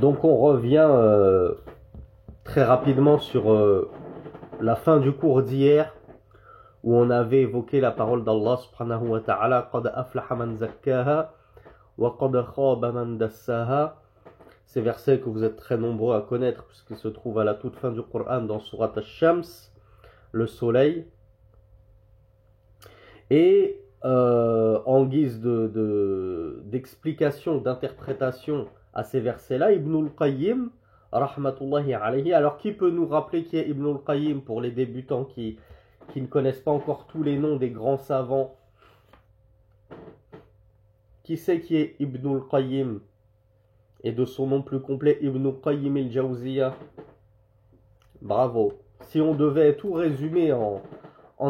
Donc on revient très rapidement sur la fin du cours d'hier où on avait évoqué la parole d'Allah subhanahu wa ta'ala قَدْ أَفْلَحَ مَنْ زَكَّاهَا وَقَدْ خَابَ مَنْ دَسَّاهَا. Ces versets que vous êtes très nombreux à connaître puisqu'ils se trouvent à la toute fin du Coran dans Surat Ash-Shams, le soleil. Et en guise d'explication, d'interprétation à ces versets-là, Ibn al-Qayyim, rahmatullahi alayhi, alors qui peut nous rappeler qui est Ibn al-Qayyim pour les débutants qui ne connaissent pas encore tous les noms des grands savants? Qui sait qui est Ibn al-Qayyim? Et de son nom plus complet, Ibn Qayyim al-Jawziyya. Bravo. Si on devait tout résumer en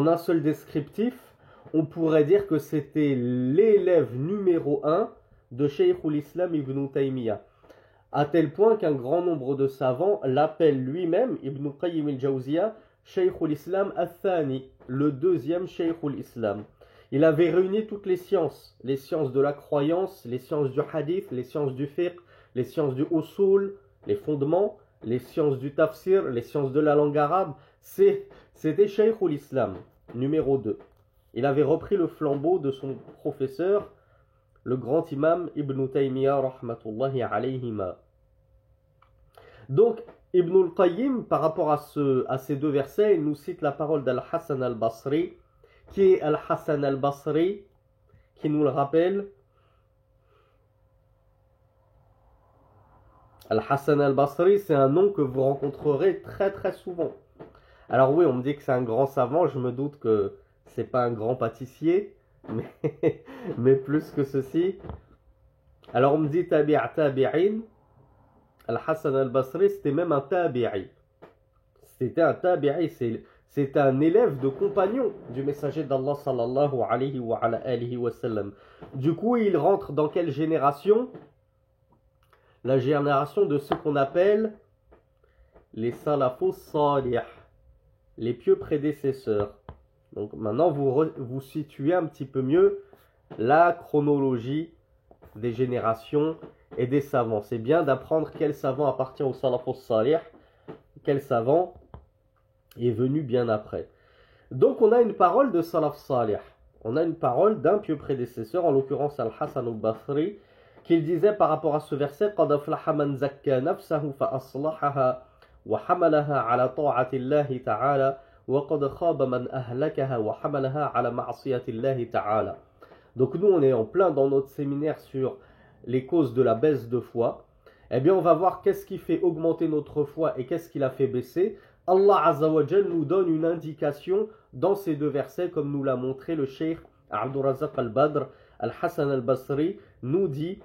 un seul descriptif, on pourrait dire que c'était l'élève numéro 1 de Shaykhul Islam Ibn Taymiyyah. À tel point qu'un grand nombre de savants l'appellent lui-même, Ibn Qayyim al-Jawziyya, Shaykhul Islam al-Thani, le deuxième Shaykhul Islam. Il avait réuni toutes les sciences de la croyance, les sciences du hadith, les sciences du fiqh, les sciences du usul, les fondements, les sciences du tafsir, les sciences de la langue arabe. C'était Shaykhul Islam, numéro 2. Il avait repris le flambeau de son professeur, le grand imam Ibn Taymiyyah, rahmatullahi alayhima. Donc, Ibn al-Qayyim, par rapport à ces deux versets, il nous cite la parole d'Al-Hassan al-Basri. Qui est Al-Hassan al-Basri? Qui nous le rappelle? Al-Hassan al-Basri, c'est un nom que vous rencontrerez très très souvent. Alors oui, on me dit que c'est un grand savant, je me doute que c'est pas un grand pâtissier, mais plus que ceci. Alors on me dit tabi'a tabi'in. Al-Hassan al-Basri, c'était même un tabi'i. C'était un tabi'i, c'est un élève de compagnon du messager d'Allah sallallahu alayhi wa alihi wa sallam. Du coup, il rentre dans quelle génération? La génération de ceux qu'on appelle les salafus salih, les pieux prédécesseurs. Donc maintenant, vous situez un petit peu mieux la chronologie des générations et des savants. C'est bien d'apprendre quel savant appartient au salafus salih, quel savant est venu bien après. Donc on a une parole de salaf salih, on a une parole d'un pieux prédécesseur, en l'occurrence Al-Hassan al-Basri, qu'il disait par rapport à ce verset قَدْ أَفْلَحَ مَنْ زَكَّى نَفْسَهُ فَأَصْلَحَهَا وَحَمَلَهَا عَلَى طَاعَةِ اللَّهِ تَعَالَى وَقَدْ خَابَ مَنْ أَهْلَكَهَا وَحَمَلَهَا عَلَى مَعْصِيَةِ اللَّهِ تَعَالَى. Donc nous on est en plein dans notre séminaire sur les causes de la baisse de foi. Eh bien on va voir qu'est-ce qui fait augmenter notre foi et qu'est-ce qui la fait baisser. Allah Azza wa Jal nous donne une indication dans ces deux versets, comme nous l'a montré le Cheikh Abdur Razzaq al-Badr. Al-Hassan al-Basri nous dit: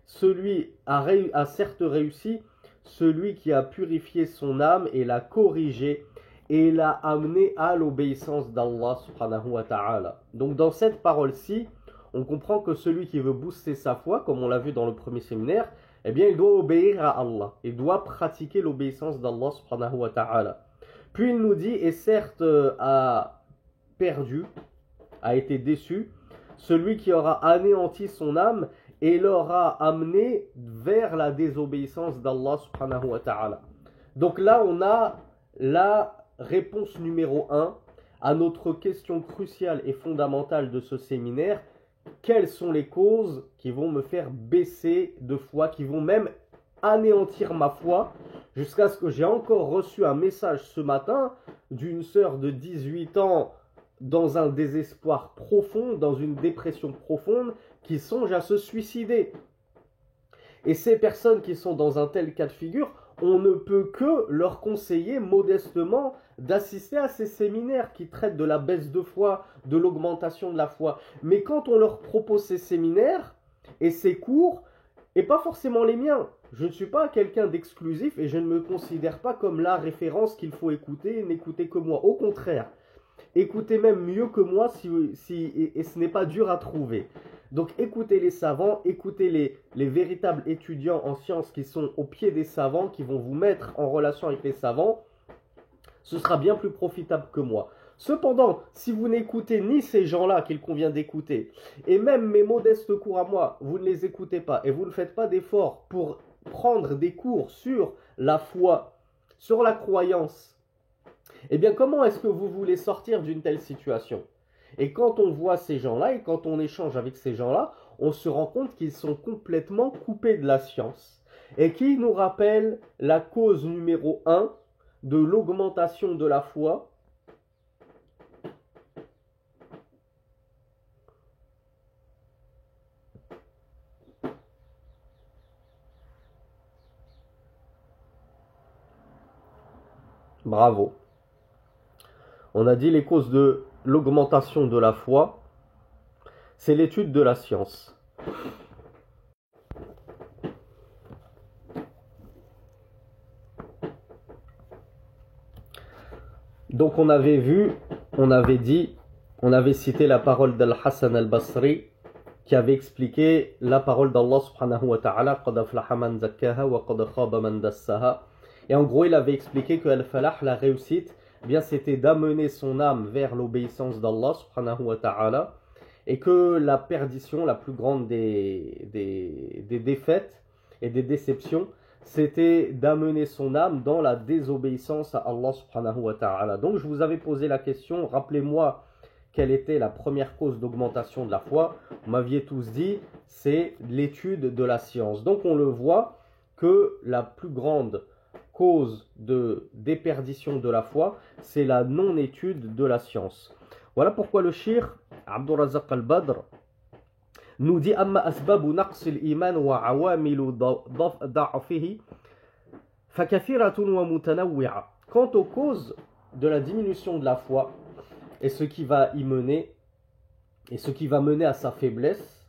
celui a certes réussi, celui qui a purifié son âme et l'a corrigé et l'a amené à l'obéissance d'Allah subhanahu wa ta'ala. Donc dans cette parole-ci, on comprend que celui qui veut booster sa foi, comme on l'a vu dans le premier séminaire, eh bien il doit obéir à Allah, il doit pratiquer l'obéissance d'Allah subhanahu wa ta'ala. Puis il nous dit, et certes a perdu, a été déçu, celui qui aura anéanti son âme et l'aura amené vers la désobéissance d'Allah subhanahu wa ta'ala. Donc là on a la réponse numéro 1 à notre question cruciale et fondamentale de ce séminaire. Quelles sont les causes qui vont me faire baisser de foi, qui vont même anéantir ma foi, jusqu'à ce que j'ai encore reçu un message ce matin d'une sœur de 18 ans dans un désespoir profond, dans une dépression profonde, qui songe à se suicider. Et ces personnes qui sont dans un tel cas de figure, on ne peut que leur conseiller modestement d'assister à ces séminaires qui traitent de la baisse de foi, de l'augmentation de la foi. Mais quand on leur propose ces séminaires et ces cours, et pas forcément les miens, je ne suis pas quelqu'un d'exclusif et je ne me considère pas comme la référence qu'il faut écouter, n'écoutez que moi. Au contraire, écoutez même mieux que moi et ce n'est pas dur à trouver. Donc écoutez les savants, écoutez les véritables étudiants en sciences qui sont au pied des savants, qui vont vous mettre en relation avec les savants. Ce sera bien plus profitable que moi. Cependant, si vous n'écoutez ni ces gens-là qu'il convient d'écouter, et même mes modestes cours à moi, vous ne les écoutez pas, et vous ne faites pas d'efforts pour prendre des cours sur la foi, sur la croyance, eh bien comment est-ce que vous voulez sortir d'une telle situation? Et quand on voit ces gens-là et quand on échange avec ces gens-là, on se rend compte qu'ils sont complètement coupés de la science et qui nous rappellent la cause numéro 1 de l'augmentation de la foi. Bravo. On a dit les causes de l'augmentation de la foi, c'est l'étude de la science. Donc on avait vu, on avait dit, on avait cité la parole d'Al-Hassan al-Basri qui avait expliqué la parole d'Allah subhanahu wa ta'ala قَدْ أَفْلَحَ مَنْ زَكَّاهَا وَقَدْ خَابَ مَنْ دَسَّاهَا. Et en gros il avait expliqué que Al-Falah, la réussite, eh bien c'était d'amener son âme vers l'obéissance d'Allah subhanahu wa ta'ala, et que la perdition, la plus grande des défaites et des déceptions, c'était d'amener son âme dans la désobéissance à Allah subhanahu wa ta'ala. Donc je vous avais posé la question, rappelez-moi quelle était la première cause d'augmentation de la foi. Vous m'aviez tous dit, c'est l'étude de la science. Donc on le voit que la plus grande cause de déperdition de la foi, c'est la non-étude de la science. Voilà pourquoi le cheikh Abdul Razak al-Badr nous dit Amma asbabu naqsil iman wa awamilu da'afihi fakathiratun wa mutanawwi'a. Quant aux causes de la diminution de la foi et ce qui va y mener et ce qui va mener à sa faiblesse,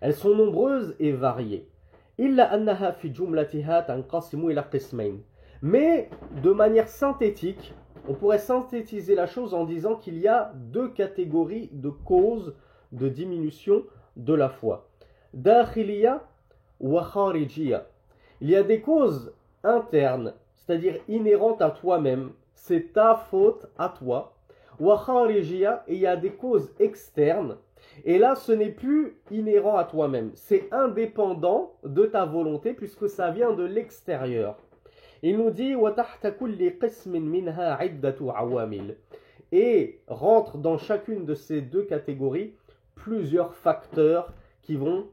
elles sont nombreuses et variées. Illa annaha fi jumlatiha tanqasimu ila qismayn. Mais de manière synthétique, on pourrait synthétiser la chose en disant qu'il y a deux catégories de causes de diminution de la foi. Dakhiliya wa kharijiyya. Il y a des causes internes, c'est-à-dire inhérentes à toi-même, c'est ta faute à toi. Wa kharijiyya, et il y a des causes externes, et là ce n'est plus inhérent à toi-même, c'est indépendant de ta volonté puisque ça vient de l'extérieur. Il nous dit وَتَحْتَ كُلِّ قِسْمٍ مِنْهَا عِدَّةُ عَوَامِلٍ. Et rentre dans chacune de ces deux catégories plusieurs facteurs qui vont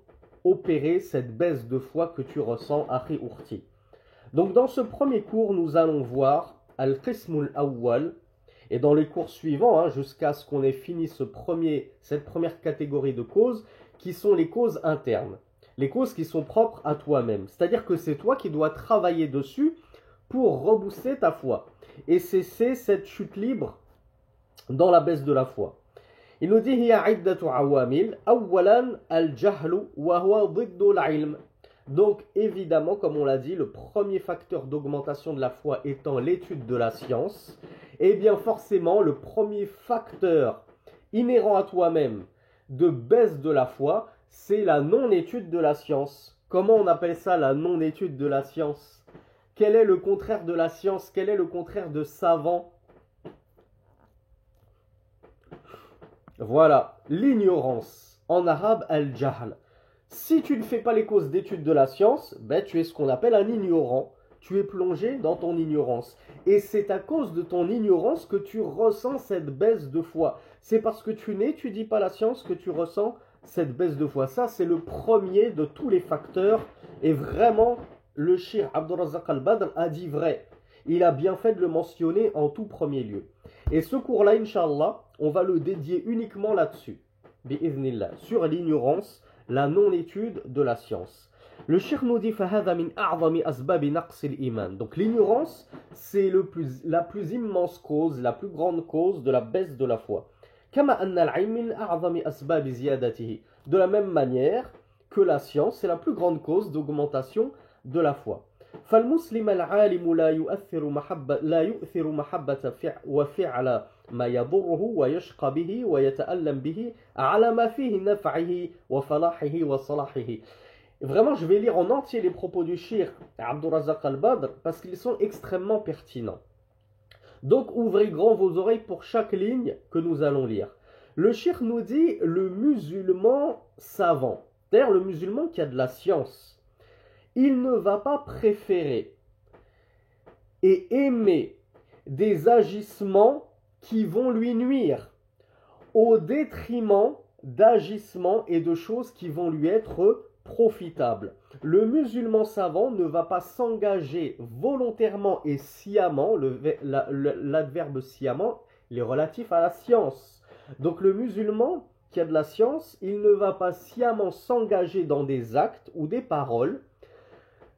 opérer cette baisse de foi que tu ressens, Akhi Urti. Donc dans ce premier cours, nous allons voir Al-Qismul Awwal, et dans les cours suivants, jusqu'à ce qu'on ait fini cette première catégorie de causes, qui sont les causes internes, les causes qui sont propres à toi-même. C'est-à-dire que c'est toi qui dois travailler dessus pour rebooster ta foi et cesser cette chute libre dans la baisse de la foi. Il nous dit hiya iddatu awamil awwalan al-jahlu wa huwa diddu al-ilm. Donc évidemment, comme on l'a dit, le premier facteur d'augmentation de la foi étant l'étude de la science, et bien forcément le premier facteur inhérent à toi-même de baisse de la foi, c'est la non-étude de la science. Comment on appelle ça, la non-étude de la science? Quel est le contraire de la science? Quel est le contraire de savant? Voilà, l'ignorance. En arabe, al-jahl. Si tu ne fais pas les causes d'étude de la science, tu es ce qu'on appelle un ignorant. Tu es plongé dans ton ignorance. Et c'est à cause de ton ignorance que tu ressens cette baisse de foi. C'est parce que tu n'étudies pas la science que tu ressens cette baisse de foi. Ça, c'est le premier de tous les facteurs. Et vraiment, le cheikh Abdul Razak al-Badr a dit vrai. Il a bien fait de le mentionner en tout premier lieu. Et ce cours-là, Inch'Allah, on va le dédier uniquement là-dessus. Bi'idhnillah. Sur l'ignorance, la non-étude de la science. Le cheikh nous dit فَهَذَا مِنْ أَعْظَمِ أَسْبَابِ نَقْصِ الْإِيمَانِ. Donc l'ignorance, c'est la plus immense cause, la plus grande cause de la baisse de la foi. كَمَا أَنَّ الْعِلْمِ مِنْ أَعْظَمِ أَسْبَابِ زِيَادَتِهِ. De la même manière que la science, c'est la plus grande cause d'augmentation de la foi. فالمسلم العالم لا يؤثر محبة وفعل ما يضره ويشقى به ويتألم به على ما فيه نفعه وفلاحه وصلاحه. Vraiment, je vais lire en entier les propos du cheikh Abdul Razak al-Badr parce qu'ils sont extrêmement pertinents. Donc, ouvrez grand vos oreilles pour chaque ligne que nous allons lire. Le cheikh nous dit le musulman savant, c'est-à-dire le musulman qui a de la science. il ne va pas préférer et aimer des agissements qui vont lui nuire au détriment d'agissements et de choses qui vont lui être profitables. Le musulman savant ne va pas s'engager volontairement et sciemment, l'adverbe sciemment, il est relatif à la science. Donc le musulman qui a de la science, il ne va pas sciemment s'engager dans des actes ou des paroles,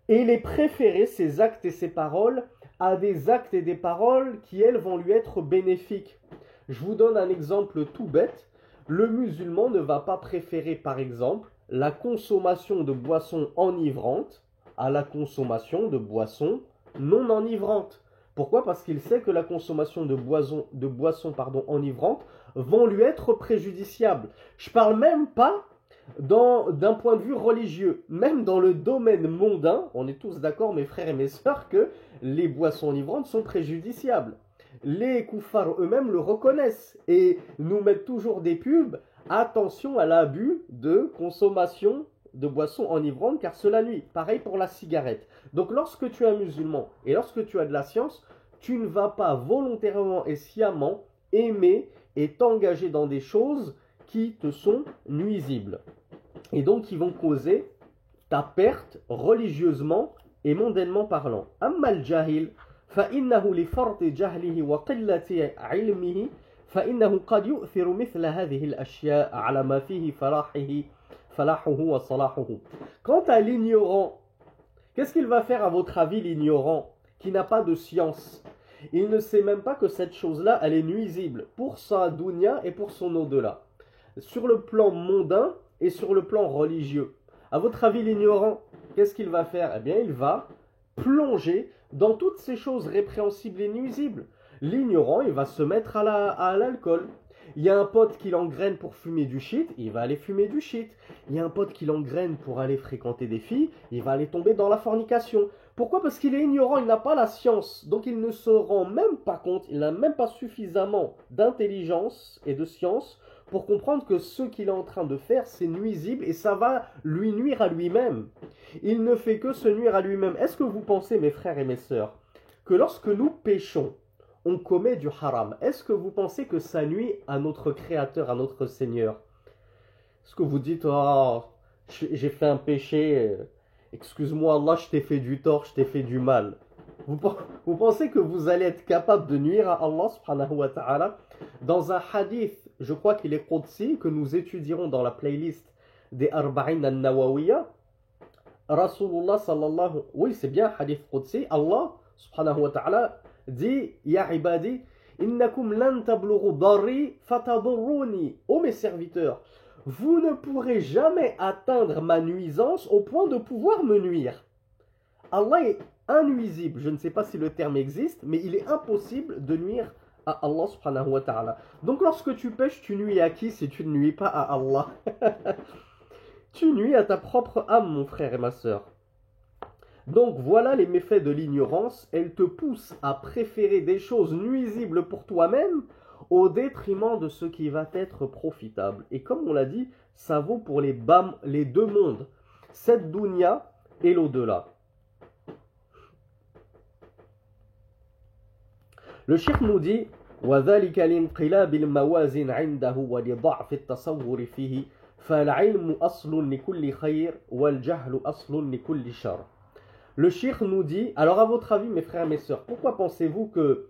et il est préféré, ces actes et ces paroles, à des actes et des paroles qui, elles, vont lui être bénéfiques. Je vous donne un exemple tout bête. Le musulman ne va pas préférer, par exemple, la consommation de boissons enivrantes à la consommation de boissons non enivrantes. Pourquoi? Parce qu'il sait que la consommation de boissons enivrantes vont lui être préjudiciables. Je ne parle même pas d'un point de vue religieux. Même dans le domaine mondain, on est tous d'accord, mes frères et mes sœurs, que les boissons enivrantes sont préjudiciables. Les koufars eux-mêmes le reconnaissent et nous mettent toujours des pubs. Attention à l'abus de consommation de boissons enivrantes car cela nuit. Pareil pour la cigarette. Donc lorsque tu es un musulman et lorsque tu as de la science, tu ne vas pas volontairement et sciemment aimer et t'engager dans des choses qui te sont nuisibles. Et donc qui vont causer ta perte religieusement et mondainement parlant. Amma al-jahil, فإنه لفرط جهله وقلة علمه فإنه قد يؤثر مثل هذه الأشياء على ما فيه فلاحه وصلاحه. Quant à l'ignorant, qu'est-ce qu'il va faire à votre avis l'ignorant qui n'a pas de science? Il ne sait même pas que cette chose-là, elle est nuisible pour sa dunya et pour son au-delà. Sur le plan mondain et sur le plan religieux. À votre avis l'ignorant, qu'est-ce qu'il va faire? Eh bien, il va plonger dans toutes ces choses répréhensibles et nuisibles. L'ignorant, il va se mettre à l'alcool. Il y a un pote qui l'engraine pour fumer du shit, il va aller fumer du shit. Il y a un pote qui l'engraine pour aller fréquenter des filles, il va aller tomber dans la fornication. Pourquoi? Parce qu'il est ignorant, il n'a pas la science. Donc il ne se rend même pas compte, il n'a même pas suffisamment d'intelligence et de science pour comprendre que ce qu'il est en train de faire, c'est nuisible et ça va lui nuire à lui-même. Il ne fait que se nuire à lui-même. Est-ce que vous pensez, mes frères et mes sœurs, que lorsque nous péchons, on commet du haram? Est-ce que vous pensez que ça nuit à notre Créateur, à notre Seigneur? Est-ce que vous dites, oh, j'ai fait un péché, excuse-moi Allah, je t'ai fait du tort, je t'ai fait du mal? Vous pensez que vous allez être capable de nuire à Allah subhanahu wa ta'ala? Dans un hadith, je crois qu'il est Qudsi, que nous étudierons dans la playlist des Arba'in al-Nawawiyya, Rasulullah sallallahu, oui c'est bien hadith Qudsi, Allah subhanahu wa ta'ala dit, Ya ibadi, innakum lan tablughu darri fatadurruni. Ô mes serviteurs, vous ne pourrez jamais atteindre ma nuisance au point de pouvoir me nuire. Allah est innuisible. Je ne sais pas si le terme existe, mais il est impossible de nuire à Allah subhanahu wa ta'ala. Donc lorsque tu pêches, tu nuis à qui si tu ne nuis pas à Allah? Tu nuis à ta propre âme, mon frère et ma sœur. Donc voilà les méfaits de l'ignorance. Elle te pousse à préférer des choses nuisibles pour toi-même au détriment de ce qui va être profitable. Et comme on l'a dit, ça vaut pour les deux mondes, cette dunya et l'au-delà. Le cheikh nous dit وَذَلِكَ لِانْقِلَابِ الْمَوَازِنْ عِنْدَهُ وَلِضَعْفِ التَّصَوُّرِ فِيهِ فَالْعِلْمُ أَصْلٌ لِكُلِّ خَيْرٍ وَالْجَهْلُ أَصْلٌ لِكُلِّ شَرٍ. Le cheikh nous dit, alors à votre avis mes frères et mes sœurs, pourquoi pensez-vous que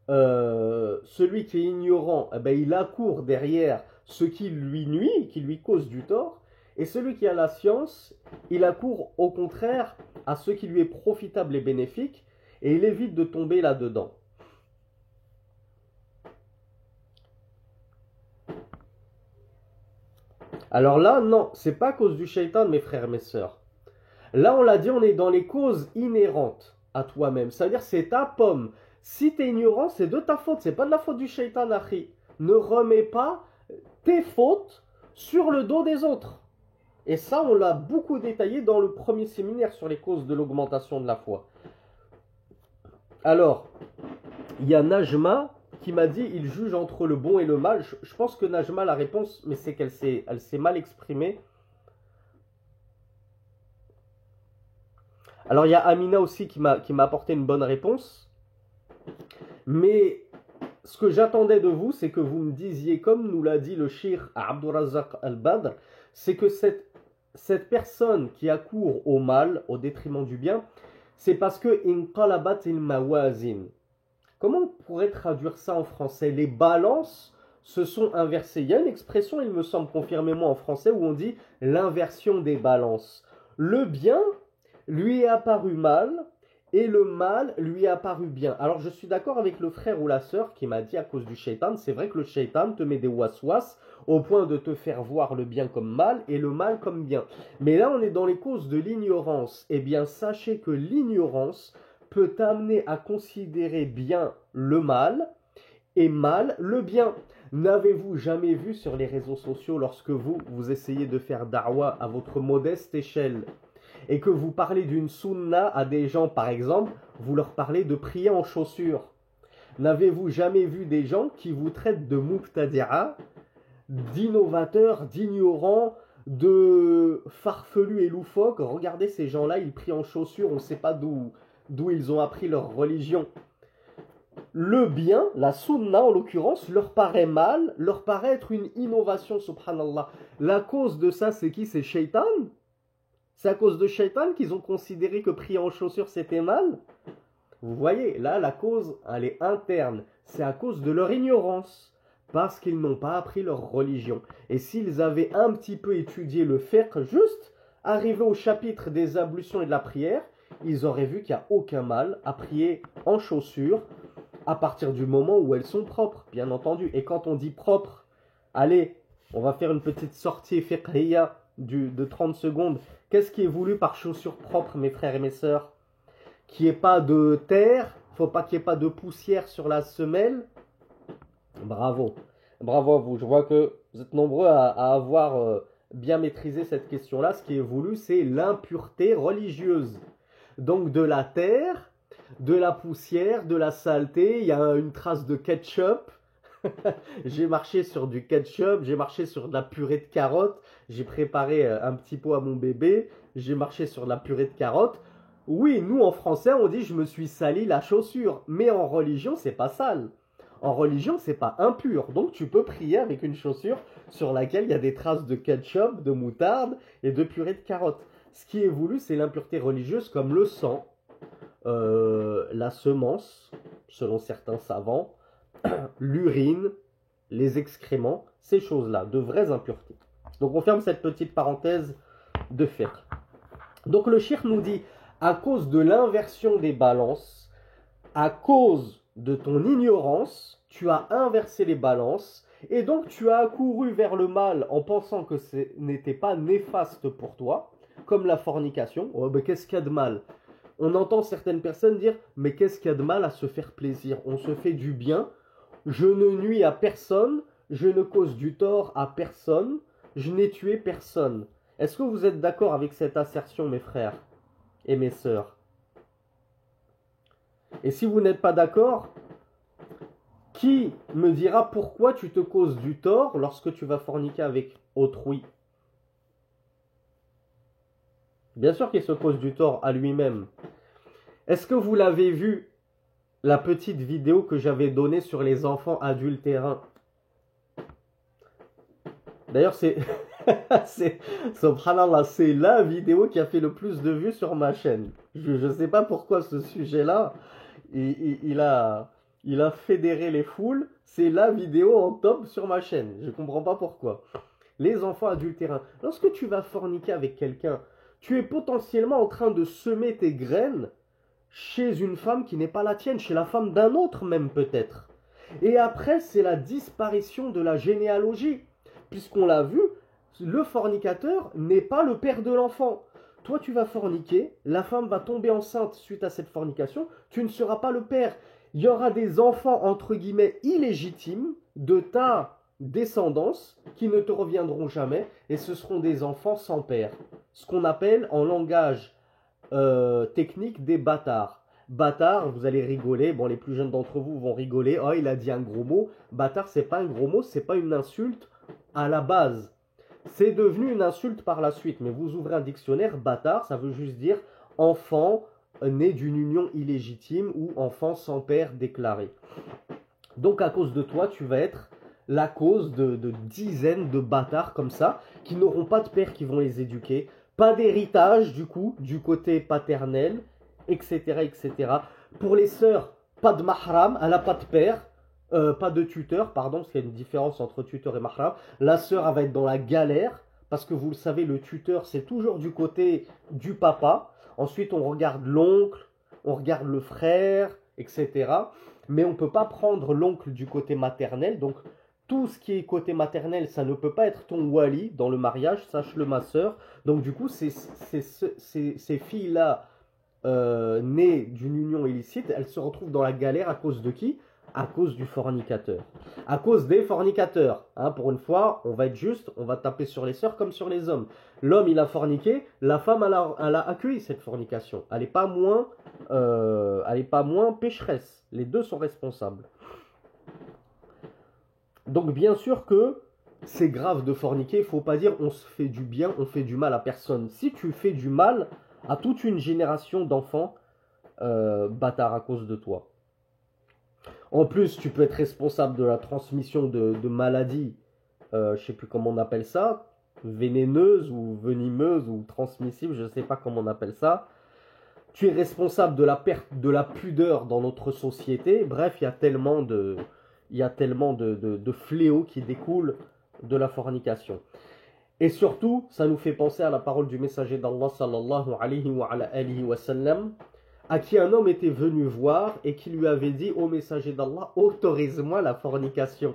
celui qui est ignorant, eh ben, il accourt derrière ce qui lui nuit, qui lui cause du tort, et celui qui a la science, il accourt au contraire à ce qui lui est profitable et bénéfique, et il évite de tomber là-dedans. Alors là, non, c'est pas à cause du shaitan, mes frères et mes sœurs. Là, on l'a dit, on est dans les causes inhérentes à toi-même. C'est-à-dire, c'est ta pomme. Si tu es ignorant, c'est de ta faute, c'est pas de la faute du shaitan, akhi. Ne remets pas tes fautes sur le dos des autres. Et ça, on l'a beaucoup détaillé dans le premier séminaire sur les causes de l'augmentation de la foi. Alors, il y a Najma qui m'a dit, il juge entre le bon et le mal. Je pense que Najma, la réponse, mais c'est elle s'est mal exprimée. Alors il y a Amina aussi qui m'a apporté une bonne réponse. Mais ce que j'attendais de vous, c'est que vous me disiez, comme nous l'a dit le Cheikh Abdurrazzaq Al-Badr, c'est que cette personne qui accourt au mal, au détriment du bien, c'est parce que inqalabat il-mawazin. Comment on pourrait traduire ça en français? Les balances se sont inversées. Il y a une expression, il me semble, confirmez-moi en français, où on dit l'inversion des balances. Le bien lui est apparu mal et le mal lui est apparu bien. Alors je suis d'accord avec le frère ou la sœur qui m'a dit à cause du shaitan, c'est vrai que le shaitan te met des waswas au point de te faire voir le bien comme mal et le mal comme bien. Mais là on est dans les causes de l'ignorance. Eh bien sachez que l'ignorance peut t'amener à considérer bien le mal et mal le bien. N'avez-vous jamais vu sur les réseaux sociaux lorsque vous essayez de faire da'wa à votre modeste échelle et que vous parlez d'une sunna à des gens, par exemple, vous leur parlez de prier en chaussures. N'avez-vous jamais vu des gens qui vous traitent de mubtadi'a, d'innovateurs, d'ignorants, de farfelus et loufoques? Regardez ces gens-là, ils prient en chaussures, on ne sait pas d'où ils ont appris leur religion. Le bien, la sunna en l'occurrence, leur paraît mal, leur paraît être une innovation, subhanallah. La cause de ça, c'est qui? C'est Shaitan. C'est à cause de Shaitan qu'ils ont considéré que prier en chaussures c'était mal. Vous voyez, là la cause, elle est interne. C'est à cause de leur ignorance. Parce qu'ils n'ont pas appris leur religion. Et s'ils avaient un petit peu étudié le fiqh, juste arrivé au chapitre des ablutions et de la prière, ils auraient vu qu'il n'y a aucun mal à prier en chaussures à partir du moment où elles sont propres, bien entendu. Et quand on dit propre, allez, on va faire une petite sortie fiqhiyya de 30 secondes. Qu'est-ce qui est voulu par chaussures propres, mes frères et mes sœurs? Qu'il n'y ait pas de terre, faut pas qu'il n'y ait pas de poussière sur la semelle. Bravo, bravo à vous. Je vois que vous êtes nombreux à avoir bien maîtrisé cette question-là. Ce qui est voulu, c'est l'impureté religieuse. Donc de la terre, de la poussière, de la saleté, il y a une trace de ketchup. J'ai marché sur du ketchup, j'ai marché sur de la purée de carottes, j'ai préparé un petit pot à mon bébé, j'ai marché sur de la purée de carottes. Oui, nous en français on dit je me suis sali la chaussure, mais en religion c'est pas sale. En religion c'est pas impur, donc tu peux prier avec une chaussure sur laquelle il y a des traces de ketchup, de moutarde et de purée de carottes. Ce qui est voulu c'est l'impureté religieuse comme le sang, la semence, selon certains savants, l'urine, les excréments, ces choses-là, de vraies impuretés. Donc on ferme cette petite parenthèse de fiqh. Donc le cheikh nous dit, à cause de l'inversion des balances, à cause de ton ignorance, tu as inversé les balances, et donc tu as accouru vers le mal en pensant que ce n'était pas néfaste pour toi, comme la fornication. Oh, mais qu'est-ce qu'il y a de mal? On entend certaines personnes dire, mais qu'est-ce qu'il y a de mal à se faire plaisir? On se fait du bien. Je ne nuis à personne, je ne cause du tort à personne, je n'ai tué personne. Est-ce que vous êtes d'accord avec cette assertion, mes frères et mes sœurs? Et si vous n'êtes pas d'accord, qui me dira pourquoi tu te causes du tort lorsque tu vas forniquer avec autrui? Bien sûr qu'il se cause du tort à lui-même. Est-ce que vous l'avez vu, la petite vidéo que j'avais donnée sur les enfants adultérins? D'ailleurs, subhanallah, c'est la vidéo qui a fait le plus de vues sur ma chaîne. Je ne sais pas pourquoi ce sujet-là, il a fédéré les foules. C'est la vidéo en top sur ma chaîne. Je ne comprends pas pourquoi. Les enfants adultérins. Lorsque tu vas forniquer avec quelqu'un, tu es potentiellement en train de semer tes graines chez une femme qui n'est pas la tienne, chez la femme d'un autre même peut-être. Et après, c'est la disparition de la généalogie. Puisqu'on l'a vu, le fornicateur n'est pas le père de l'enfant. Toi, tu vas forniquer, la femme va tomber enceinte suite à cette fornication, tu ne seras pas le père. Il y aura des enfants, entre guillemets, illégitimes de ta descendance qui ne te reviendront jamais, et ce seront des enfants sans père. Ce qu'on appelle en langage technique des bâtards. Bâtard, vous allez rigoler, bon les plus jeunes d'entre vous vont rigoler, oh il a dit un gros mot. Bâtard c'est pas un gros mot, c'est pas une insulte à la base. C'est devenu une insulte par la suite, mais vous ouvrez un dictionnaire, bâtard ça veut juste dire enfant né d'une union illégitime ou enfant sans père déclaré. Donc à cause de toi, tu vas être la cause de dizaines de bâtards comme ça, qui n'auront pas de père qui vont les éduquer, pas d'héritage du coup, du côté paternel, etc. etc. Pour les sœurs, pas de mahram, elle n'a pas de père, pas de tuteur, pardon, parce qu'il y a une différence entre tuteur et mahram. La sœur, elle va être dans la galère, parce que vous le savez, le tuteur, c'est toujours du côté du papa. Ensuite, on regarde l'oncle, on regarde le frère, etc. Mais on ne peut pas prendre l'oncle du côté maternel. Donc, tout ce qui est côté maternel, ça ne peut pas être ton wali dans le mariage, sache-le ma sœur. Donc, du coup, ces filles-là, nées d'une union illicite, elles se retrouvent dans la galère à cause de qui? À cause du fornicateur. À cause des fornicateurs. Hein, pour une fois, on va être juste, on va taper sur les sœurs comme sur les hommes. L'homme, il a forniqué, la femme, elle a accueilli cette fornication. Elle n'est pas moins pécheresse. Les deux sont responsables. Donc bien sûr que c'est grave de forniquer, il ne faut pas dire on se fait du bien, on fait du mal à personne. Si tu fais du mal à toute une génération d'enfants, bâtards à cause de toi. En plus, tu peux être responsable de la transmission de maladies, je ne sais plus comment on appelle ça, vénéneuses ou venimeuses ou transmissibles, je ne sais pas comment on appelle ça. Tu es responsable de la perte de la pudeur dans notre société. Bref, il y a tellement de fléaux qui découlent de la fornication. Et surtout, ça nous fait penser à la parole du messager d'Allah sallallahu alayhi wa sallam, à qui un homme était venu voir et qui lui avait dit: ô messager d'Allah, autorise-moi la fornication.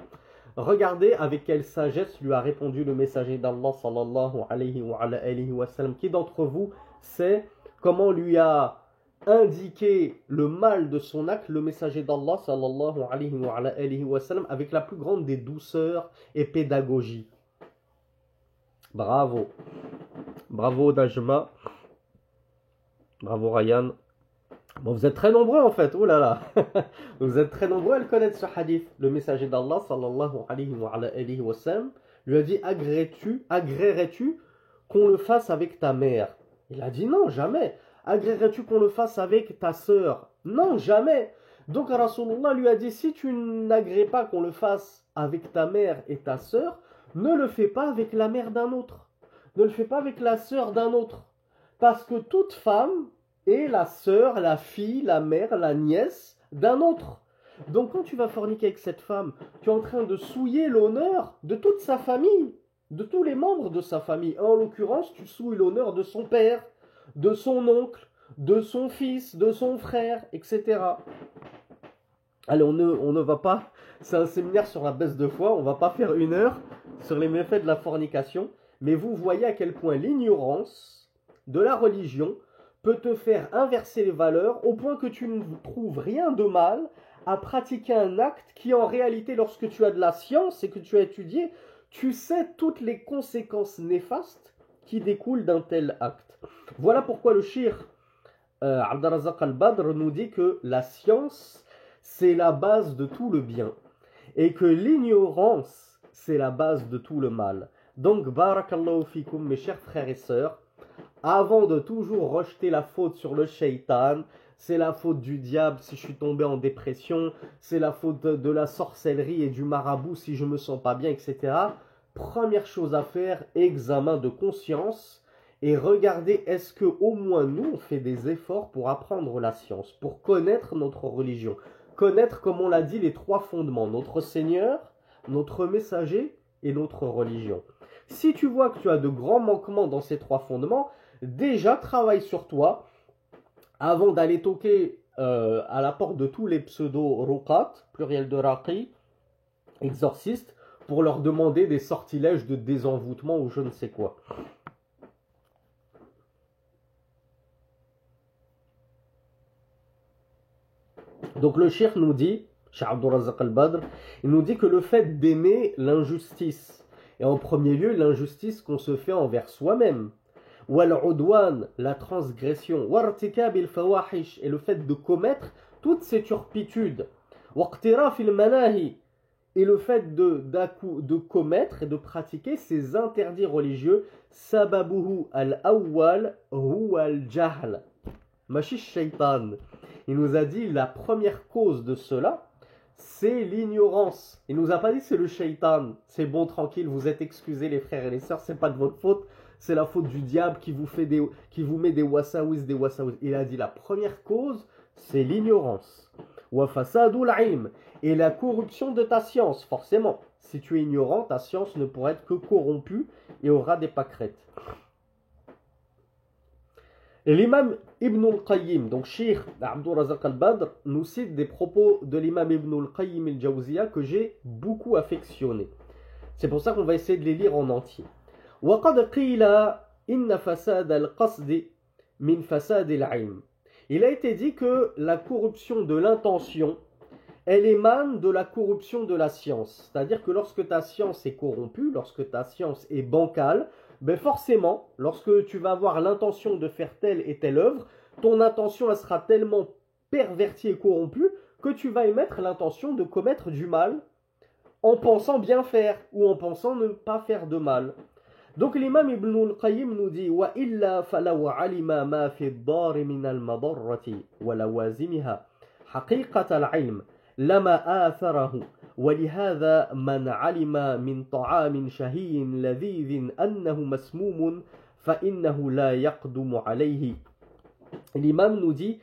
Regardez avec quelle sagesse lui a répondu le messager d'Allah sallallahu alayhi wa sallam. Qui d'entre vous sait comment lui a indiqué le mal de son acte le messager d'Allah sallallahu alayhi wa sallam avec la plus grande des douceurs et pédagogie? Bravo. Bravo Najma. Bravo Ryan. Bon, vous êtes très nombreux en fait, oh là là. Vous êtes très nombreux à le connaître ce hadith. Le messager d'Allah sallallahu alayhi wa sallam lui a dit: agréerais-tu qu'on le fasse avec ta mère? Il a dit non, jamais. Agréerais-tu qu'on le fasse avec ta sœur? Non, jamais. Donc Rasulullah lui a dit: si tu n'agrées pas qu'on le fasse avec ta mère et ta sœur, ne le fais pas avec la mère d'un autre. Ne le fais pas avec la sœur d'un autre. Parce que toute femme est la sœur, la fille, la mère, la nièce d'un autre. Donc quand tu vas forniquer avec cette femme, tu es en train de souiller l'honneur de toute sa famille, de tous les membres de sa famille. En l'occurrence, tu souilles l'honneur de son père, de son oncle, de son fils, de son frère, etc. Allez, on ne va pas, c'est un séminaire sur la baisse de foi, on ne va pas faire 1 heure sur les méfaits de la fornication, mais vous voyez à quel point l'ignorance de la religion peut te faire inverser les valeurs au point que tu ne trouves rien de mal à pratiquer un acte qui en réalité, lorsque tu as de la science et que tu as étudié, tu sais toutes les conséquences néfastes qui découlent d'un tel acte. Voilà pourquoi le cheikh Abd-Razzaq al-Badr nous dit que la science, c'est la base de tout le bien et que l'ignorance, c'est la base de tout le mal. Donc, barakallahu fikum, mes chers frères et sœurs, avant de toujours rejeter la faute sur le shaitan, c'est la faute du diable si je suis tombé en dépression, c'est la faute de la sorcellerie et du marabout si je me sens pas bien, etc. Première chose à faire, examen de conscience et regardez est-ce que au moins nous on fait des efforts pour apprendre la science, pour connaître notre religion, connaître comme on l'a dit les 3 fondements, notre Seigneur, notre messager et notre religion. Si tu vois que tu as de grands manquements dans ces 3 fondements, déjà travaille sur toi avant d'aller toquer à la porte de tous les pseudo-ruqat, pluriel de raqi, exorcistes, pour leur demander des sortilèges de désenvoûtement ou je ne sais quoi. Donc le cheikh nous dit, Cheikh Abd-Razzaq al-Badr, il nous dit que le fait d'aimer l'injustice, et en premier lieu l'injustice qu'on se fait envers soi-même, wal-udwan, la transgression, wartikab il-fawahish, et le fait de commettre toutes ces turpitudes, waqtiraf il-manahi, et le fait de commettre et de pratiquer ces interdits religieux, sababuhu al-awwal huwa al-jahl. Machish Shaitan. Il nous a dit la première cause de cela, c'est l'ignorance. Il nous a pas dit c'est le Shaitan. C'est bon, tranquille, vous êtes excusés les frères et les sœurs, c'est pas de votre faute. C'est la faute du diable qui vous met des wasawis, des wasawis. Il a dit la première cause, c'est l'ignorance. Wa fasadul ilm. Et la corruption de ta science, forcément. Si tu es ignorant, ta science ne pourra être que corrompue et aura des pâquerettes. L'imam Ibn al-Qayyim, donc Cheikh Abdul Razak al-Badr, nous cite des propos de l'imam Ibn al-Qayyim al-Jawziyya que j'ai beaucoup affectionnés. C'est pour ça qu'on va essayer de les lire en entier. وَقَدْ قِيلَ إِنَّ فَسَادَ الْقَصْدِ مِنْ فَسَادِ الْعِلْمِ. Il a été dit que la corruption de l'intention, elle émane de la corruption de la science. C'est-à-dire que lorsque ta science est corrompue, lorsque ta science est bancale, ben forcément, lorsque tu vas avoir l'intention de faire telle et telle œuvre, ton intention elle sera tellement pervertie et corrompue que tu vas émettre l'intention de commettre du mal en pensant bien faire ou en pensant ne pas faire de mal. Donc l'imam Ibn al-Qayyim nous dit وَإِلَّا فَلَوْ عَلِمَ مَا فِي الدَّارِ مِنَ الْمَضَرَّةِ وَلَوَازِمِهَا حَقِيقَةَ الْعِلْمِ لَمَا آثَرَهُ وَلِهَذَا مَنْ عَلِمَ مِنْ طَعَامٍ شَهِيٍّ لَذِيذٍ أَنَّهُ مَسْمُومٌ فَإِنَّهُ لَا يَقْدُمُ عَلَيْهِ. L'imam nous dit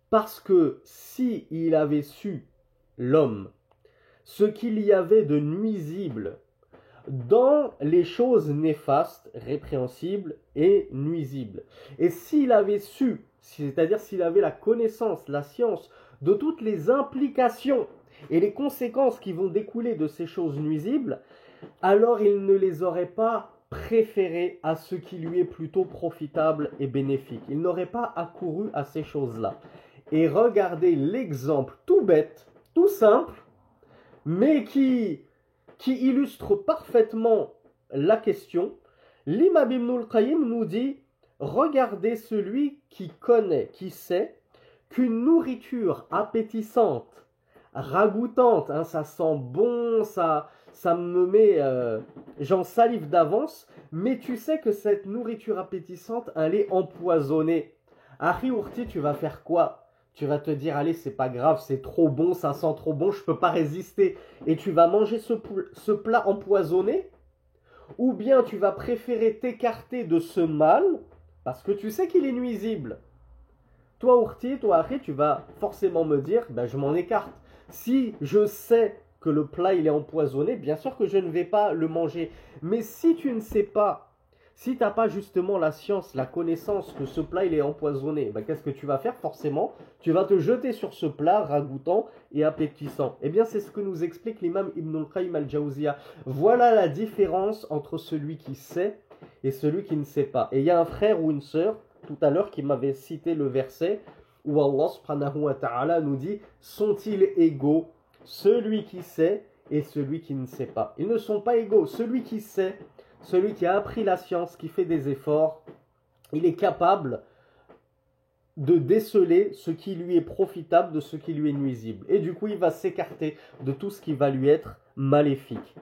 parce que si il avait su, l'homme, ce qu'il y avait de nuisible dans les choses néfastes, répréhensibles et nuisibles. Et s'il avait su, c'est-à-dire s'il avait la connaissance, la science de toutes les implications et les conséquences qui vont découler de ces choses nuisibles, alors il ne les aurait pas préférées à ce qui lui est plutôt profitable et bénéfique. Il n'aurait pas accouru à ces choses-là. Et regardez l'exemple tout bête, tout simple, mais qui illustre parfaitement la question. L'imam Ibn al-Qayyim nous dit, regardez celui qui connaît, qui sait qu'une nourriture appétissante, ragoûtante, hein, ça sent bon, ça me met, j'en salive d'avance, mais tu sais que cette nourriture appétissante, elle est empoisonnée. Akhi Ourti, tu vas faire quoi? Tu vas te dire, allez, c'est pas grave, c'est trop bon, ça sent trop bon, je peux pas résister. Et tu vas manger ce plat empoisonné? Ou bien tu vas préférer t'écarter de ce mal, parce que tu sais qu'il est nuisible. Toi, Ourti, toi, Akhi, tu vas forcément me dire, ben, je m'en écarte. Si je sais que le plat, il est empoisonné, bien sûr que je ne vais pas le manger. Mais si tu ne sais pas, si tu n'as pas justement la science, la connaissance que ce plat il est empoisonné, ben, qu'est-ce que tu vas faire forcément? Tu vas te jeter sur ce plat ragoûtant et appétissant. Eh bien, c'est ce que nous explique l'imam Ibn al-Qayyim al-Jawziyya. Voilà la différence entre celui qui sait et celui qui ne sait pas. Et il y a un frère ou une sœur, tout à l'heure, qui m'avait cité le verset où Allah subhanahu wa ta'ala nous dit « Sont-ils égaux, celui qui sait et celui qui ne sait pas ?» Ils ne sont pas égaux. Celui qui sait, celui qui a appris la science, qui fait des efforts, il est capable de déceler ce qui lui est profitable de ce qui lui est nuisible. Et du coup, il va s'écarter de tout ce qui va lui être maléfique.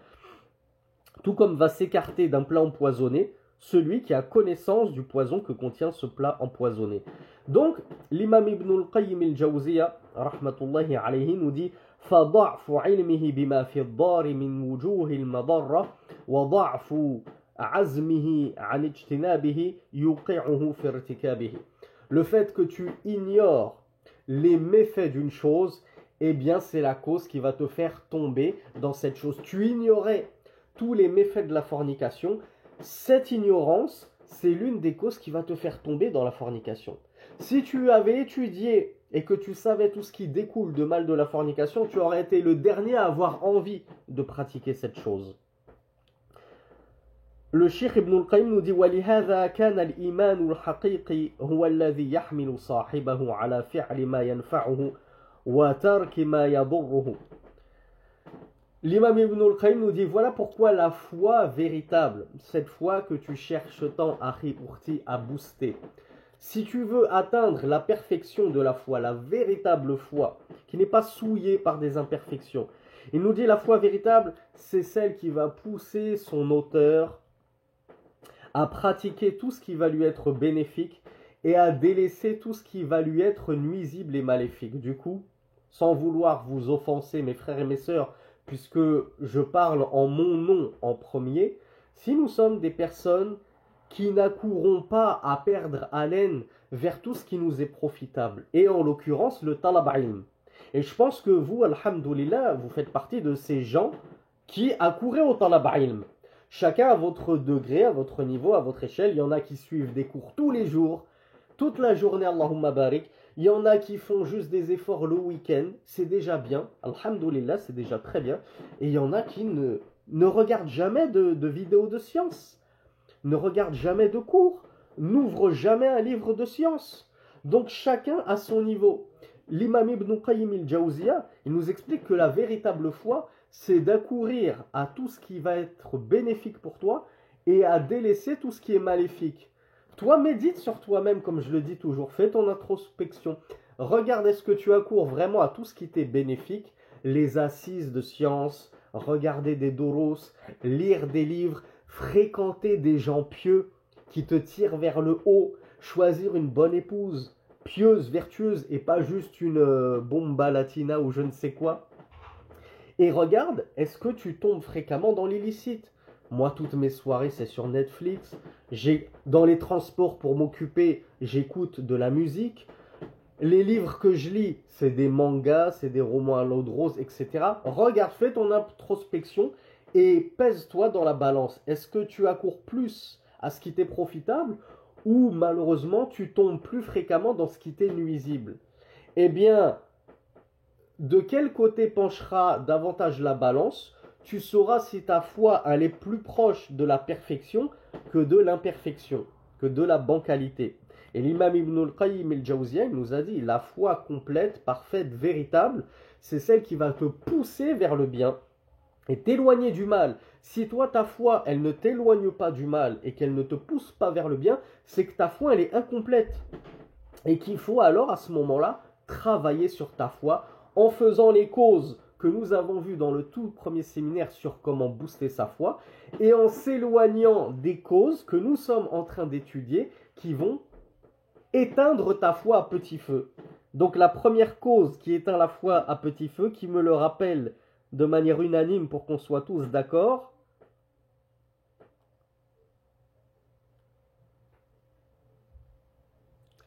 Tout comme va s'écarter d'un plat empoisonné celui qui a connaissance du poison que contient ce plat empoisonné. Donc, l'imam Ibn al-Qayyim al-Jawziyya, rahmatullahi alayhi, nous dit فَضَعْفُ عِلْمِهِ بِمَا فِي الدَّارِ مِنْ وُجُوهِ الْمَضَرَّةِ وَضَعْفُ عَزْمِهِ عَنِ اجْتِنَابِهِ يُوقِعُهُ فِي ارْتِكَابِهِ. Le fait que tu ignores les méfaits d'une chose, eh bien c'est la cause qui va te faire tomber dans cette chose. Tu ignorais tous les méfaits de la fornication. Cette ignorance, c'est l'une des causes qui va te faire tomber dans la fornication. Si tu avais étudié et que tu savais tout ce qui découle de mal de la fornication, tu aurais été le dernier à avoir envie de pratiquer cette chose. Le Cheikh Ibn al-Qayyim nous dit وَلِهَذَا كَانَ الْإِيمَانُ الْحَقِيقِي هُوَ الَّذِي يَحْمِلُ صَاحِبَهُ عَلَى فِعْلِ مَا يَنْفَعُهُ وَتَرْكِ مَا يَضُرُّهُ. L'imam Ibn al-Qayyim nous dit voilà pourquoi la foi véritable, cette foi que tu cherches tant, Akhi Ourti, à booster. Si tu veux atteindre la perfection de la foi, la véritable foi, qui n'est pas souillée par des imperfections, il nous dit la foi véritable, c'est celle qui va pousser son auteur à pratiquer tout ce qui va lui être bénéfique et à délaisser tout ce qui va lui être nuisible et maléfique. Du coup, sans vouloir vous offenser, mes frères et mes sœurs, puisque je parle en mon nom en premier, si nous sommes des personnes qui n'accourront pas à perdre haleine vers tout ce qui nous est profitable, et en l'occurrence le talab ilm. Et je pense que vous, alhamdoulilah, vous faites partie de ces gens qui accouraient au talab ilm. Chacun à votre degré, à votre niveau, à votre échelle. Il y en a qui suivent des cours tous les jours, toute la journée, Allahumma barik. Il y en a qui font juste des efforts le week-end, c'est déjà bien, alhamdoulilah, c'est déjà très bien. Et il y en a qui ne regardent jamais de vidéos de science, ne regardent jamais de cours, n'ouvrent jamais un livre de science. Donc chacun à son niveau. L'imam Ibn Qayyim al-Jawziyya, il nous explique que la véritable foi, c'est d'accourir à tout ce qui va être bénéfique pour toi et à délaisser tout ce qui est maléfique. Toi, médite sur toi-même, comme je le dis toujours. Fais ton introspection. Regarde, est-ce que tu accours vraiment à tout ce qui t'est bénéfique? Les assises de science, regarder des doros, lire des livres, fréquenter des gens pieux qui te tirent vers le haut, choisir une bonne épouse, pieuse, vertueuse, et pas juste une bomba latina ou je ne sais quoi. Et regarde, est-ce que tu tombes fréquemment dans l'illicite? Moi, toutes mes soirées, c'est sur Netflix. Dans les transports pour m'occuper, j'écoute de la musique. Les livres que je lis, c'est des mangas, c'est des romans à l'eau de rose, etc. Regarde, fais ton introspection et pèse-toi dans la balance. Est-ce que tu accours plus à ce qui t'est profitable ou malheureusement tu tombes plus fréquemment dans ce qui t'est nuisible? Eh bien, de quel côté penchera davantage la balance? Tu sauras si ta foi elle est plus proche de la perfection que de l'imperfection, que de la bancalité. Et l'imam Ibn al-Qayyim al-Jawziyya nous a dit, la foi complète, parfaite, véritable, c'est celle qui va te pousser vers le bien et t'éloigner du mal. Si toi, ta foi, elle ne t'éloigne pas du mal et qu'elle ne te pousse pas vers le bien, c'est que ta foi, elle est incomplète. Et qu'il faut alors, à ce moment-là, travailler sur ta foi en faisant les causes que nous avons vues dans le tout premier séminaire sur comment booster sa foi et en s'éloignant des causes que nous sommes en train d'étudier qui vont éteindre ta foi à petit feu. Donc la première cause qui éteint la foi à petit feu, qui me le rappelle de manière unanime pour qu'on soit tous d'accord,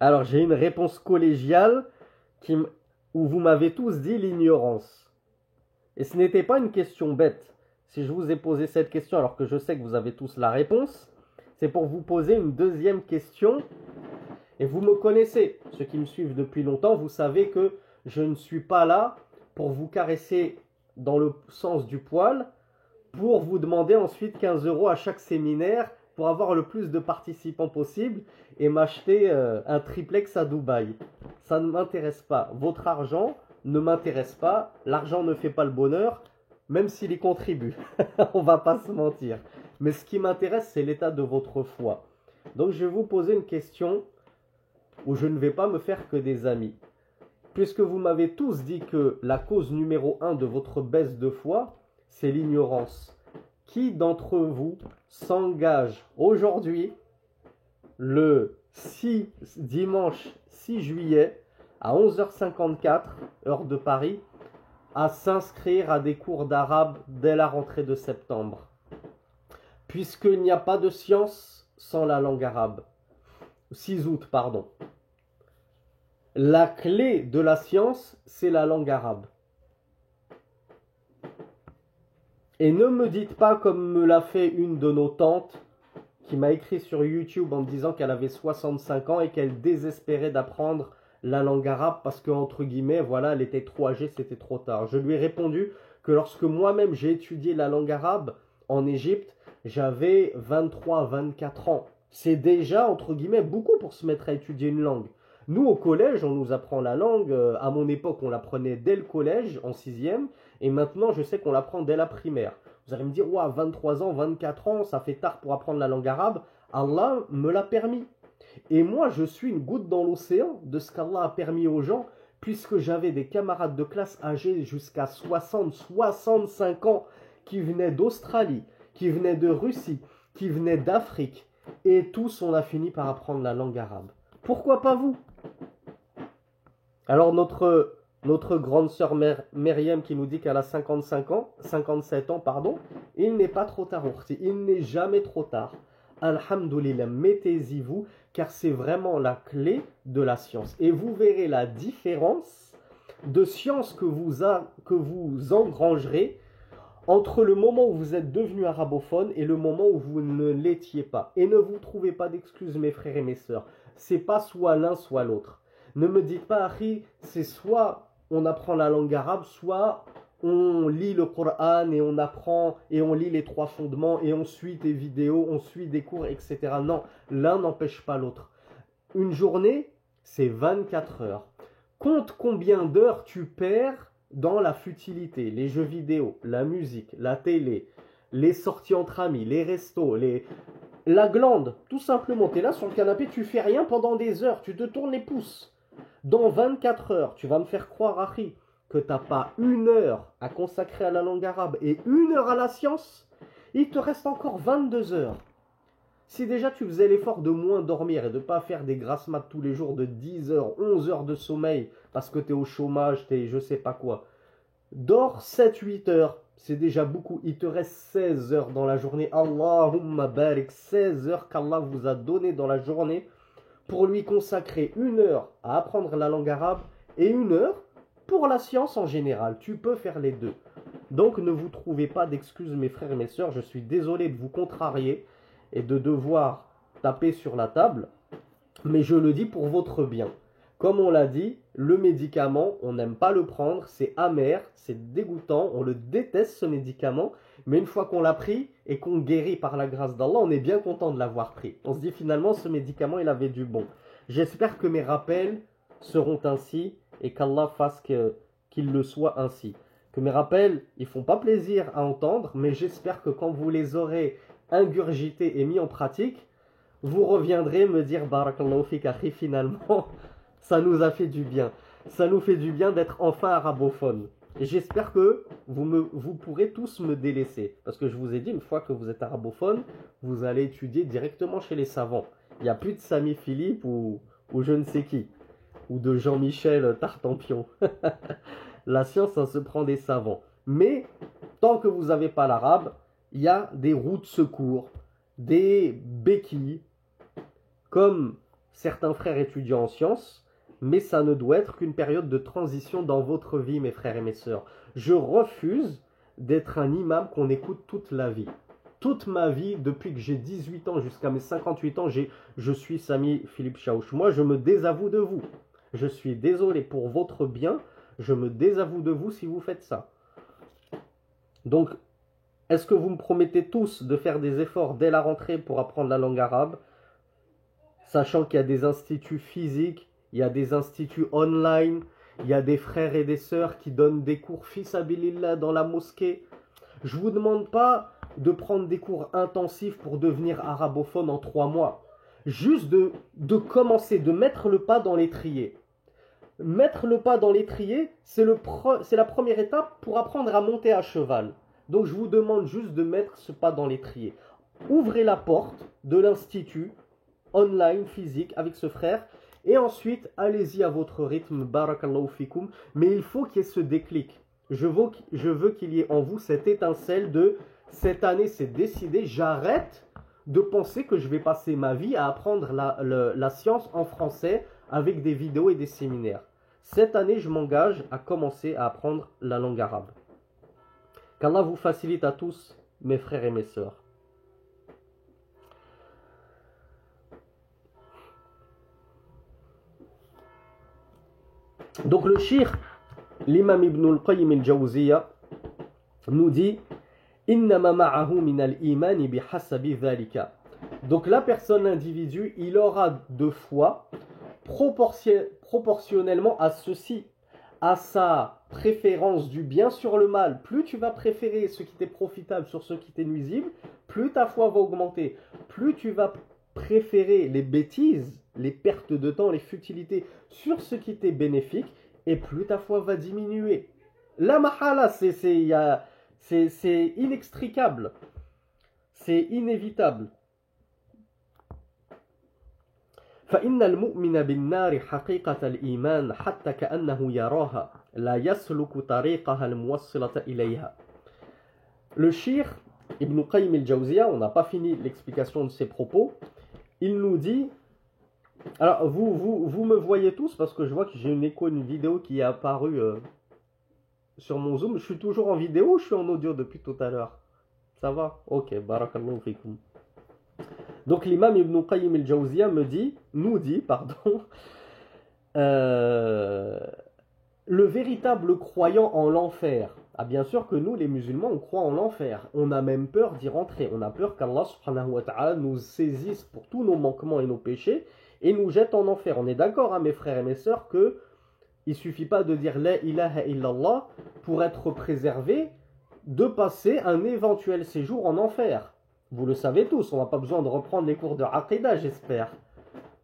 alors j'ai une réponse collégiale où vous m'avez tous dit l'ignorance. Et ce n'était pas une question bête. Si je vous ai posé cette question alors que je sais que vous avez tous la réponse, c'est pour vous poser une deuxième question. Et vous me connaissez, ceux qui me suivent depuis longtemps, vous savez que je ne suis pas là pour vous caresser dans le sens du poil, pour vous demander ensuite 15 € à chaque séminaire pour avoir le plus de participants possible et m'acheter un triplex à Dubaï. Ça ne m'intéresse pas. Votre argent ne m'intéresse pas. L'argent ne fait pas le bonheur, même s'il y contribue. On va pas se mentir. Mais ce qui m'intéresse, c'est l'état de votre foi. Donc je vais vous poser une question où je ne vais pas me faire que des amis. Puisque vous m'avez tous dit que la cause numéro 1 de votre baisse de foi, c'est l'ignorance. Qui d'entre vous s'engage aujourd'hui, le dimanche 6 juillet, à 11h54, heure de Paris, à s'inscrire à des cours d'arabe dès la rentrée de septembre? Puisqu'il n'y a pas de science sans la langue arabe. 6 août, pardon. La clé de la science, c'est la langue arabe. Et ne me dites pas comme me l'a fait une de nos tantes qui m'a écrit sur YouTube en me disant qu'elle avait 65 ans et qu'elle désespérait d'apprendre la langue arabe parce que, entre guillemets, voilà, elle était trop âgée, c'était trop tard. Je lui ai répondu que lorsque moi-même j'ai étudié la langue arabe en Égypte, j'avais 23-24 ans. C'est déjà, entre guillemets, beaucoup pour se mettre à étudier une langue. Nous, au collège, on nous apprend la langue. À mon époque, on l'apprenait dès le collège, en 6e. Et maintenant, je sais qu'on l'apprend dès la primaire. Vous allez me dire, ouais, 23 ans, 24 ans, ça fait tard pour apprendre la langue arabe. Allah me l'a permis. Et moi, je suis une goutte dans l'océan de ce qu'Allah a permis aux gens, puisque j'avais des camarades de classe âgés jusqu'à 60, 65 ans, qui venaient d'Australie, qui venaient de Russie, qui venaient d'Afrique. Et tous, on a fini par apprendre la langue arabe. Pourquoi pas vous? Alors notre grande sœur Myriam qui nous dit qu'elle a 57 ans, pardon, il n'est pas trop tard, il n'est jamais trop tard. Alhamdoulilah, mettez-y vous, car c'est vraiment la clé de la science. Et vous verrez la différence de science que vous engrangerez entre le moment où vous êtes devenu arabophone et le moment où vous ne l'étiez pas. Et ne vous trouvez pas d'excuses, mes frères et mes sœurs. C'est pas soit l'un, soit l'autre. Ne me dites pas, Akhi, c'est soit on apprend la langue arabe, soit on lit le Coran et on apprend et on lit les 3 fondements et on suit des vidéos, on suit des cours, etc. Non, l'un n'empêche pas l'autre. Une journée, c'est 24 heures. Compte combien d'heures tu perds dans la futilité, les jeux vidéo, la musique, la télé, les sorties entre amis, les restos, la glande, tout simplement. Tu es là sur le canapé, tu fais rien pendant des heures, tu te tournes les pouces. Dans 24 heures, tu vas me faire croire, Akhi, que tu n'as pas 1 heure à consacrer à la langue arabe et 1 heure à la science. Il te reste encore 22 heures. Si déjà tu faisais l'effort de moins dormir et de ne pas faire des grasses mat tous les jours de 10 heures, 11 heures de sommeil parce que tu es au chômage, tu es je sais pas quoi, dors 7-8 heures, c'est déjà beaucoup. Il te reste 16 heures dans la journée. Allahumma barik, 16 heures qu'Allah vous a donné dans la journée pour lui consacrer 1 heure à apprendre la langue arabe et 1 heure pour la science en général. Tu peux faire les deux. Donc ne vous trouvez pas d'excuses, mes frères et mes sœurs. Je suis désolé de vous contrarier et de devoir taper sur la table, mais je le dis pour votre bien. Comme on l'a dit, le médicament, on n'aime pas le prendre, c'est amer, c'est dégoûtant, on le déteste ce médicament, mais une fois qu'on l'a pris et qu'on guérit par la grâce d'Allah, on est bien content de l'avoir pris. On se dit finalement ce médicament il avait du bon. J'espère que mes rappels seront ainsi et qu'Allah fasse qu'il le soit ainsi. Que mes rappels, ils font pas plaisir à entendre, mais j'espère que quand vous les aurez ingurgités et mis en pratique, vous reviendrez me dire Barakallahu fik akhi, finalement ça nous a fait du bien. Ça nous fait du bien d'être enfin arabophone. Et j'espère que vous pourrez tous me délaisser. Parce que je vous ai dit, une fois que vous êtes arabophone, vous allez étudier directement chez les savants. Il n'y a plus de Sami Philippe ou je ne sais qui. Ou de Jean-Michel Tartampion. La science, ça se prend des savants. Mais, tant que vous n'avez pas l'arabe, il y a des roues de secours, des béquilles, comme certains frères étudiants en sciences, mais ça ne doit être qu'une période de transition dans votre vie, mes frères et mes sœurs. Je refuse d'être un imam qu'on écoute toute la vie. Toute ma vie, depuis que j'ai 18 ans jusqu'à mes 58 ans, je suis Sami Philippe Chaouch. Moi, je me désavoue de vous. Je suis désolé pour votre bien, je me désavoue de vous si vous faites ça. Donc, est-ce que vous me promettez tous de faire des efforts dès la rentrée pour apprendre la langue arabe, sachant qu'il y a des instituts physiques, il y a des instituts online, il y a des frères et des sœurs qui donnent des cours fils abilillah dans la mosquée. Je ne vous demande pas de prendre des cours intensifs pour devenir arabophone en 3 mois. Juste de commencer, de mettre le pas dans l'étrier. Mettre le pas dans l'étrier, c'est la première étape pour apprendre à monter à cheval. Donc je vous demande juste de mettre ce pas dans l'étrier. Ouvrez la porte de l'institut online, physique, avec ce frère. Et ensuite, allez-y à votre rythme, barakallahu fikum. Mais il faut qu'il y ait ce déclic. Je veux qu'il y ait en vous cette étincelle de cette année, c'est décidé, j'arrête de penser que je vais passer ma vie à apprendre la science en français avec des vidéos et des séminaires. Cette année, je m'engage à commencer à apprendre la langue arabe. Qu'Allah vous facilite à tous, mes frères et mes sœurs. Donc le shir, l'imam Ibn al-Qayyim al-Jawziyya, nous dit Innama ma'ahu min al-imani bihasabi dhalika. Donc la personne, l'individu, il aura de foi proportionnellement à ceci, à sa préférence du bien sur le mal. Plus tu vas préférer ce qui t'est profitable sur ce qui t'est nuisible, plus ta foi va augmenter. Plus tu vas préférer les bêtises, les pertes de temps, les futilités sur ce qui t'est bénéfique, et plus ta foi va diminuer. La mahala, c'est inextricable, c'est inévitable. فإن المؤمن بالنار حقيقة الإيمان حتى كأنه يراها لا يسلك طريقها الموصلة إليها. Le Cheikh Ibn Qayyim al-Jawziyya, on n'a pas fini l'explication de ses propos, il nous dit, alors vous me voyez tous parce que je vois que j'ai une vidéo qui est apparue sur mon Zoom. Je suis toujours en vidéo ou je suis en audio depuis tout à l'heure? Ça va? Ok, barakallahu fikum. Donc l'imam Ibn Qayyim al-Jawziyya nous dit, le véritable croyant en l'enfer. Ah, bien sûr que nous, les musulmans, on croit en l'enfer. On a même peur d'y rentrer. On a peur qu'Allah subhanahu wa ta'ala nous saisisse pour tous nos manquements et nos péchés et nous jette en enfer. On est d'accord, hein, mes frères et mes sœurs, que il suffit pas de dire la ilaha illallah pour être préservé de passer un éventuel séjour en enfer. Vous le savez tous, on n'a pas besoin de reprendre les cours de Aqidah, j'espère.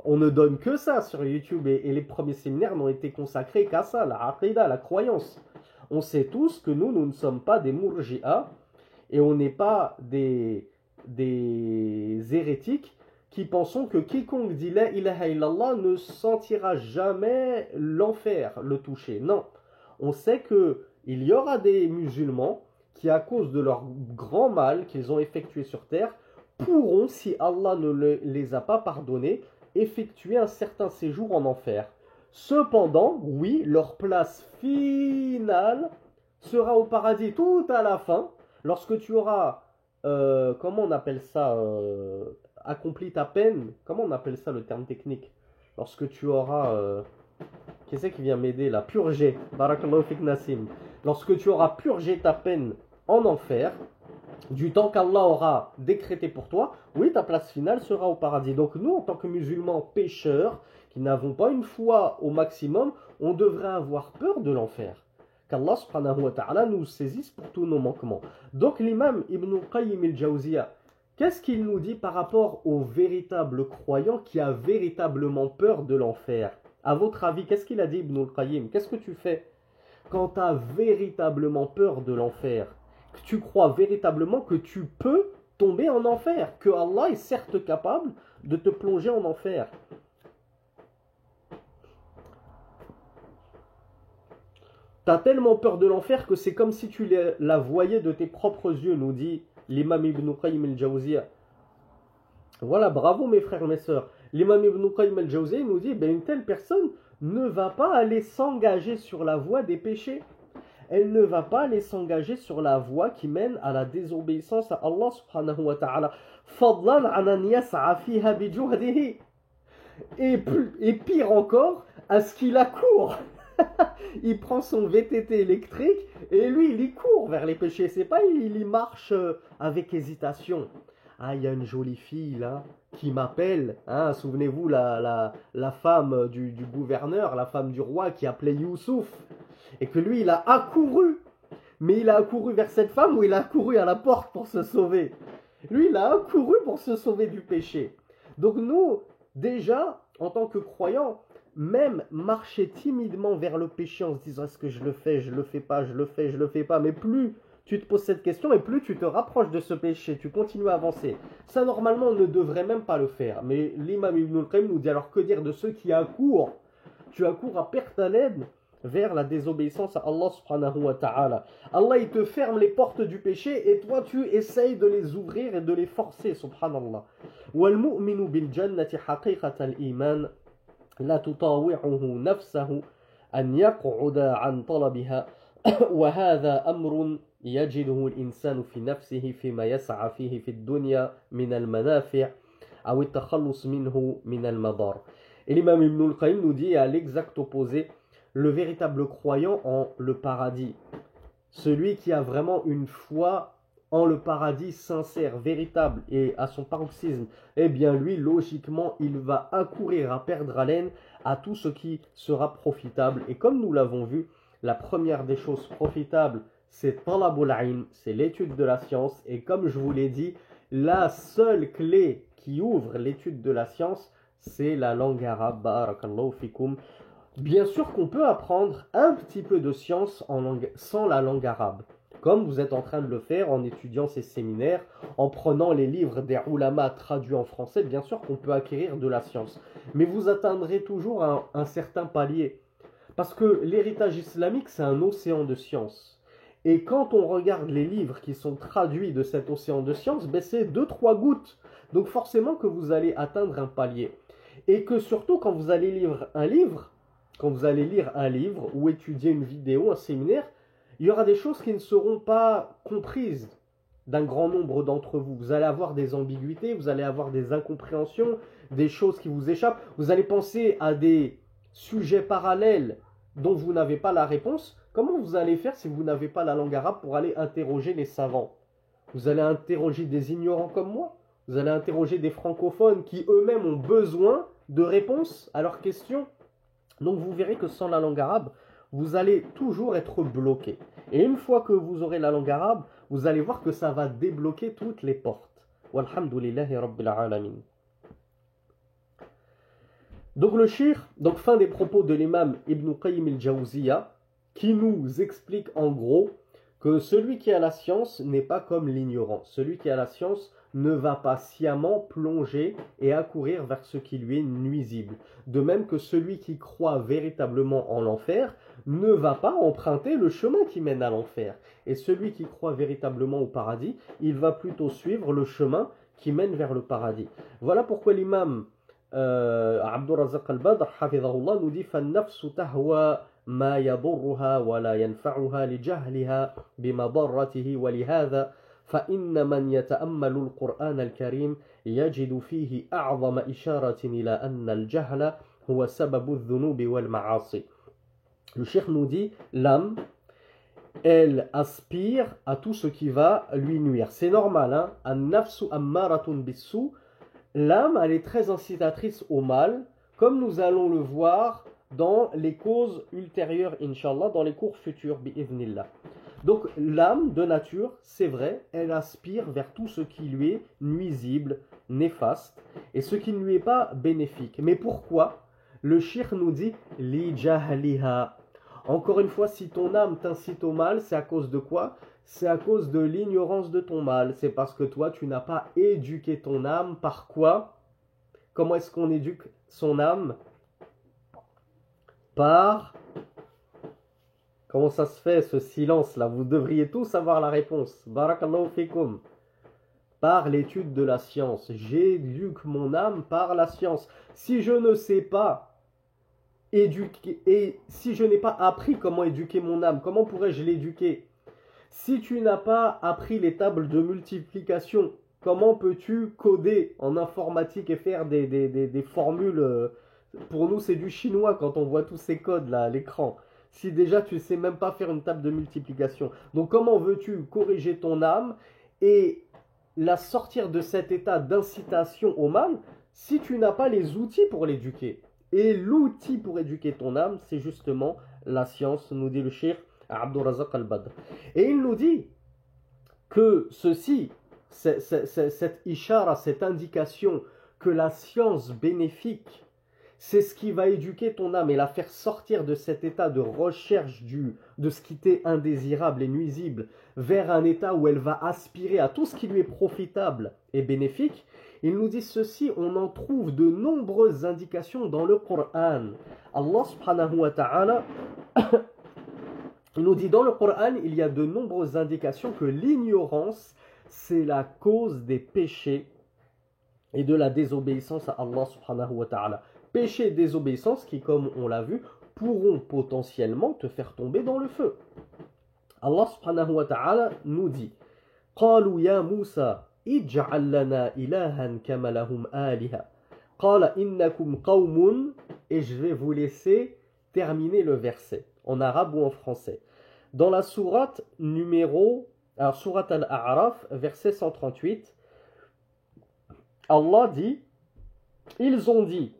On ne donne que ça sur YouTube et les premiers séminaires n'ont été consacrés qu'à ça, la Aqidah, la croyance. On sait tous que nous ne sommes pas des Murji'a et on n'est pas des hérétiques qui pensons que quiconque dit la ilaha illallah ne sentira jamais l'enfer le toucher. Non, on sait qu'il y aura des musulmans qui, à cause de leur grand mal qu'ils ont effectué sur terre, pourront, si Allah ne les a pas pardonnés, effectuer un certain séjour en enfer. Cependant, oui, leur place finale sera au paradis tout à la fin, lorsque tu auras, comment on appelle ça, accompli ta peine, comment on appelle ça le terme technique? Lorsque tu auras, qui c'est qui vient m'aider là? Purgé, barakallahu fik Nassim. Lorsque tu auras purgé ta peine en enfer, du temps qu'Allah aura décrété pour toi, oui, ta place finale sera au paradis. Donc nous, en tant que musulmans pécheurs, qui n'avons pas une foi au maximum, on devrait avoir peur de l'enfer. Qu'Allah subhanahu wa ta'ala nous saisisse pour tous nos manquements. Donc l'imam Ibn Qayyim al-Jawziyya, qu'est-ce qu'il nous dit par rapport au véritable croyant qui a véritablement peur de l'enfer? À votre avis, qu'est-ce qu'il a dit Ibn Qayyim? Qu'est-ce que tu fais quand tu as véritablement peur de l'enfer? Que tu crois véritablement que tu peux tomber en enfer, que Allah est certes capable de te plonger en enfer. Tu as tellement peur de l'enfer que c'est comme si tu la voyais de tes propres yeux, nous dit l'imam Ibn Qayyim al-Jawziyya. Voilà, bravo mes frères et mes sœurs. L'imam Ibn Qayyim al-Jawziyya nous dit, une telle personne ne va pas aller s'engager sur la voie des péchés. Elle ne va pas aller s'engager sur la voie qui mène à la désobéissance à Allah subhanahu wa ta'ala. Fadlan an yas'a fiha bi juhdihi. Et pire encore, à ce qu'il accourt. Il prend son VTT électrique et lui, il y court vers les péchés. C'est pas il y marche avec hésitation. Ah, il y a une jolie fille là qui m'appelle. Hein, souvenez-vous, la femme du gouverneur, la femme du roi qui appelait Youssouf. Et que lui, il a accouru. Mais il a accouru vers cette femme ou il a accouru à la porte pour se sauver? Lui, il a accouru pour se sauver du péché. Donc nous, déjà, en tant que croyants, même marcher timidement vers le péché en se disant est-ce que je le fais, je le fais pas, je le fais, je le fais pas, mais plus tu te poses cette question et plus tu te rapproches de ce péché, tu continues à avancer. Ça, normalement, on ne devrait même pas le faire. Mais l'imam Ibn Qayyim nous dit alors que dire de ceux qui accourent? Tu accours à perte haleine vers la désobéissance à Allah subhanahu wa ta'ala. Allah, il te ferme les portes du péché et toi, tu essayes de les ouvrir et de les forcer, subhanallah. Wal mu'minu bil jannati haqiqata al-iman la tutawi'uhu nafsahu an yaq'uda an talabiha wa hadha amrun yajiduhu al-insanu fi nafsihi fima yas'a fihi fi ad-dunya min al-manafi' aw at-takhallus minhu min al-madar. Et l'imam Ibn al-Qayyim nous dit à l'exact opposé le véritable croyant en le paradis, celui qui a vraiment une foi en le paradis sincère, véritable et à son paroxysme, eh bien lui, logiquement, il va accourir à perdre haleine à tout ce qui sera profitable. Et comme nous l'avons vu, la première des choses profitables, c'est talabul ilm, c'est l'étude de la science. Et comme je vous l'ai dit, la seule clé qui ouvre l'étude de la science, c'est la langue arabe. Barakallahu fikum. Bien sûr qu'on peut apprendre un petit peu de science sans la langue arabe. comme vous êtes en train de le faire en étudiant ces séminaires, en prenant les livres des ulama traduits en français. Bien sûr qu'on peut acquérir de la science, mais vous atteindrez toujours un certain palier. Parce que l'héritage islamique, c'est un océan de science. Et quand on regarde les livres qui sont traduits de cet océan de science, ben c'est 2-3 gouttes. Donc forcément que vous allez atteindre un palier. Et que surtout quand vous allez lire un livre, ou étudier une vidéo, un séminaire, il y aura des choses qui ne seront pas comprises d'un grand nombre d'entre vous. Vous allez avoir des ambiguïtés, vous allez avoir des incompréhensions, des choses qui vous échappent. Vous allez penser à des sujets parallèles dont vous n'avez pas la réponse. Comment vous allez faire si vous n'avez pas la langue arabe pour aller interroger les savants? Vous allez interroger des ignorants comme moi? Vous allez interroger des francophones qui eux-mêmes ont besoin de réponses à leurs questions? Donc vous verrez que sans la langue arabe, vous allez toujours être bloqué. Et une fois que vous aurez la langue arabe, vous allez voir que ça va débloquer toutes les portes. Walhamdulillahi Rabbil Alamin. Donc le shir, donc fin des propos de l'imam Ibn Qayyim al-Jawziyya, qui nous explique en gros que celui qui a la science n'est pas comme l'ignorant. Celui qui a la science ne va pas sciemment plonger et accourir vers ce qui lui est nuisible. De même que celui qui croit véritablement en l'enfer ne va pas emprunter le chemin qui mène à l'enfer. Et celui qui croit véritablement au paradis, il va plutôt suivre le chemin qui mène vers le paradis. Voilà pourquoi l'imam Abdurrazzaq al-Badr, hafidhahullah, nous dit فَالنَّفْسُ تَهْوَى ما يضرها ولا ينفعها لجهلها بمضرته ولهذا فإن من يتأمل القرآن الكريم يجد فيه أعظم إشارة إلى أن الجهل هو سبب الذنوب والمعاصي. Le cheikh nous dit, l'âme, elle aspire à tout ce qui va lui nuire. C'est normal, hein? An-nafsu ammaratun bis-su. L'âme, elle est très incitatrice au mal, comme nous allons le voir dans les causes ultérieures, Inch'Allah, dans les cours futurs, bi'idhnillah. Donc l'âme, de nature, c'est vrai, elle aspire vers tout ce qui lui est nuisible, néfaste, et ce qui ne lui est pas bénéfique. Mais pourquoi? Le shir nous dit « li jahliha ». Encore une fois, si ton âme t'incite au mal, c'est à cause de quoi? C'est à cause de l'ignorance de ton mal. C'est parce que toi, tu n'as pas éduqué ton âme. Par quoi? Comment est-ce qu'on éduque son âme? Par... Comment ça se fait, ce silence-là? Vous devriez tous avoir la réponse. Barakallahu fikum. Par l'étude de la science. J'éduque mon âme par la science. Si je ne sais pas éduquer, et si je n'ai pas appris comment éduquer mon âme, comment pourrais-je l'éduquer? Si tu n'as pas appris les tables de multiplication, comment peux-tu coder en informatique et faire des formules? Pour nous, c'est du chinois quand on voit tous ces codes là à l'écran. Si déjà tu ne sais même pas faire une table de multiplication. Donc comment veux-tu corriger ton âme et la sortir de cet état d'incitation au mal si tu n'as pas les outils pour l'éduquer? Et l'outil pour éduquer ton âme, c'est justement la science, nous dit le cheikh Abdurrazzaq al-Badr. Et il nous dit que ceci, cette ishara, cette indication que la science bénéfique, c'est ce qui va éduquer ton âme et la faire sortir de cet état de recherche de ce qui t'est indésirable et nuisible vers un état où elle va aspirer à tout ce qui lui est profitable et bénéfique. Il nous dit ceci, on en trouve de nombreuses indications dans le Coran. Allah subhanahu wa ta'ala, il nous dit dans le Coran, il y a de nombreuses indications que l'ignorance, c'est la cause des péchés et de la désobéissance à Allah subhanahu wa ta'ala. Péché et désobéissance qui, comme on l'a vu, pourront potentiellement te faire tomber dans le feu. Allah subhanahu wa ta'ala nous dit « قَالُوا يَا مُوسَى اجْعَلْ لَنَا إِلَهًا كَمَا لَهُمْ آلِهَةٌ قَالَ إِنَّكُمْ قَوْمٌ » Et je vais vous laisser terminer le verset, en arabe ou en français. Dans la sourate sourate Al-A'raf, verset 138, Allah dit « Ils ont dit,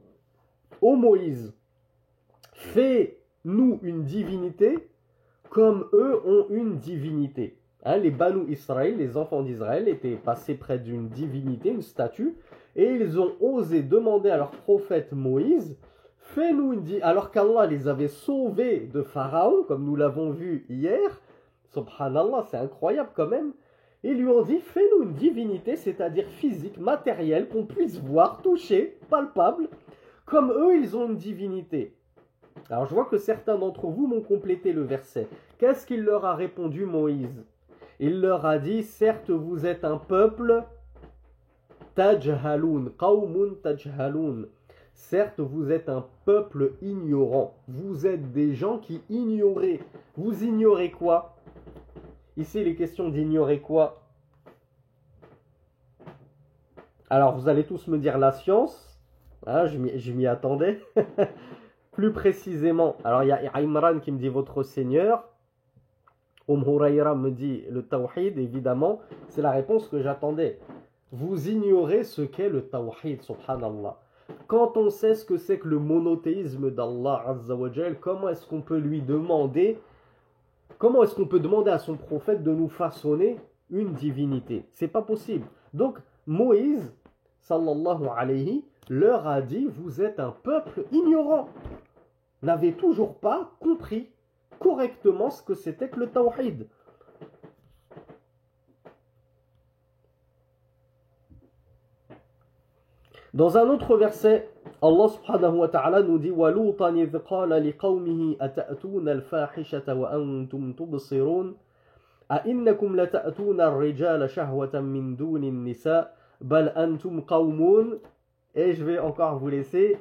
ô Moïse, fais-nous une divinité comme eux ont une divinité. » Les Banu Israël, les enfants d'Israël, étaient passés près d'une divinité, une statue, et ils ont osé demander à leur prophète Moïse, fais-nous une divinité, alors qu'Allah les avait sauvés de Pharaon, comme nous l'avons vu hier, Subhanallah, c'est incroyable quand même. Ils lui ont dit, fais-nous une divinité, c'est-à-dire physique, matérielle, qu'on puisse voir, toucher, palpable, comme eux, ils ont une divinité. Alors je vois que certains d'entre vous m'ont complété le verset. Qu'est-ce qu'il leur a répondu Moïse? Il leur a dit, certes vous êtes un peuple, tajhaloun, qawmun tajhaloun. Certes vous êtes un peuple ignorant. Vous êtes des gens qui ignoraient. Vous ignorez quoi? Ici il est question d'ignorer quoi? Alors vous allez tous me dire la science. Ah, je m'y attendais. Plus précisément, alors il y a Imran qui me dit votre Seigneur. Hurayra me dit le tawhid, évidemment, c'est la réponse que j'attendais. Vous ignorez ce qu'est le tawhid, subhanallah. Quand on sait ce que c'est que le monothéisme d'Allah Azza wa Jal, comment est-ce qu'on peut lui demander, comment est-ce qu'on peut demander à son prophète de nous façonner une divinité? C'est pas possible. Donc Moïse, sallallahu alayhi, leur a dit, vous êtes un peuple ignorant. N'avait toujours pas compris correctement ce que c'était que le tawhid. Dans un autre verset, Allah subhanahu wa ta'ala nous dit وَلُوطًا إِذْ قَالَ لِقَوْمِهِ أَتَأْتُونَ الْفَاحِشَةَ وَأَنْتُمْ تُبْصِرُونَ أَإِنَّكُمْ لَتَأْتُونَ الرِّجَالَ شَهْوَةً مِّن دُونِ النِّسَاءِ بَلْ أَنْتُمْ قَوْمٌ. Et je vais encore vous laisser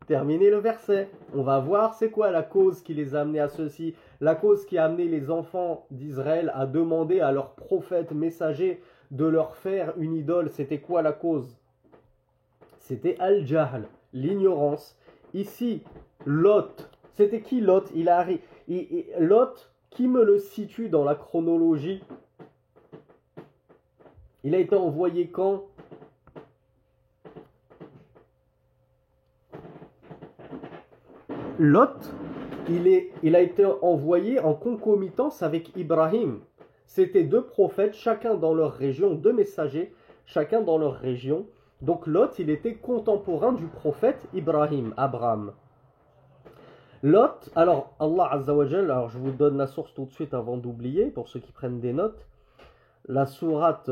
terminer le verset. On va voir c'est quoi la cause qui les a amenés à ceci. La cause qui a amené les enfants d'Israël à demander à leurs prophètes messagers de leur faire une idole. C'était quoi la cause? C'était al-jahl, l'ignorance. Ici, Lot. C'était qui Lot? Lot, qui me le situe dans la chronologie? Il a été envoyé quand? Lot, il a été envoyé en concomitance avec Ibrahim. C'était deux prophètes, chacun dans leur région, deux messagers, chacun dans leur région. Donc Lot, il était contemporain du prophète Ibrahim, Abraham. Lot, alors Allah Azza wa Jal, alors je vous donne la source tout de suite avant d'oublier, pour ceux qui prennent des notes. La sourate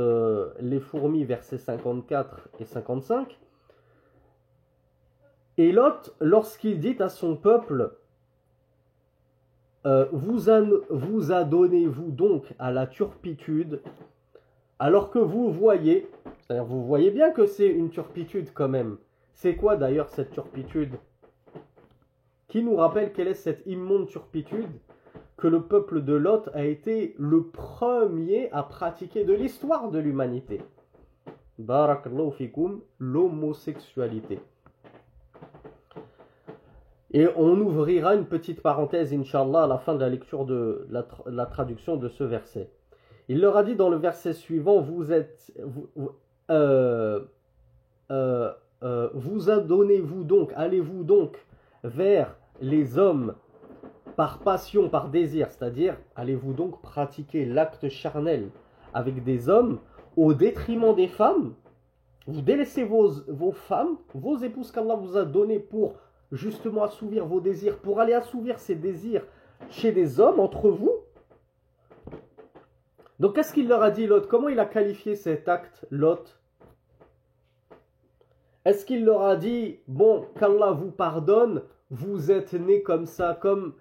Les fourmis, versets 54 et 55. Et Lot, lorsqu'il dit à son peuple, vous adonnez-vous donc à la turpitude, alors que vous voyez, c'est-à-dire vous voyez bien que c'est une turpitude quand même. C'est quoi d'ailleurs cette turpitude? Qui nous rappelle quelle est cette immonde turpitude que le peuple de Lot a été le premier à pratiquer de l'histoire de l'humanité? Barakallahu fikum, l'homosexualité. Et on ouvrira une petite parenthèse, Inch'Allah, à la fin de la lecture de la traduction de ce verset. Il leur a dit dans le verset suivant, vous adonnez-vous donc, allez-vous donc vers les hommes par passion, par désir, c'est-à-dire, allez-vous donc pratiquer l'acte charnel avec des hommes au détriment des femmes? Vous délaissez vos femmes, vos épouses qu'Allah vous a données pour justement assouvir vos désirs, pour aller assouvir ces désirs chez des hommes, entre vous. Donc qu'est-ce qu'il leur a dit Lot? Comment il a qualifié cet acte, Lot? Est-ce qu'il leur a dit, bon, qu'Allah vous pardonne, vous êtes nés comme ça, comme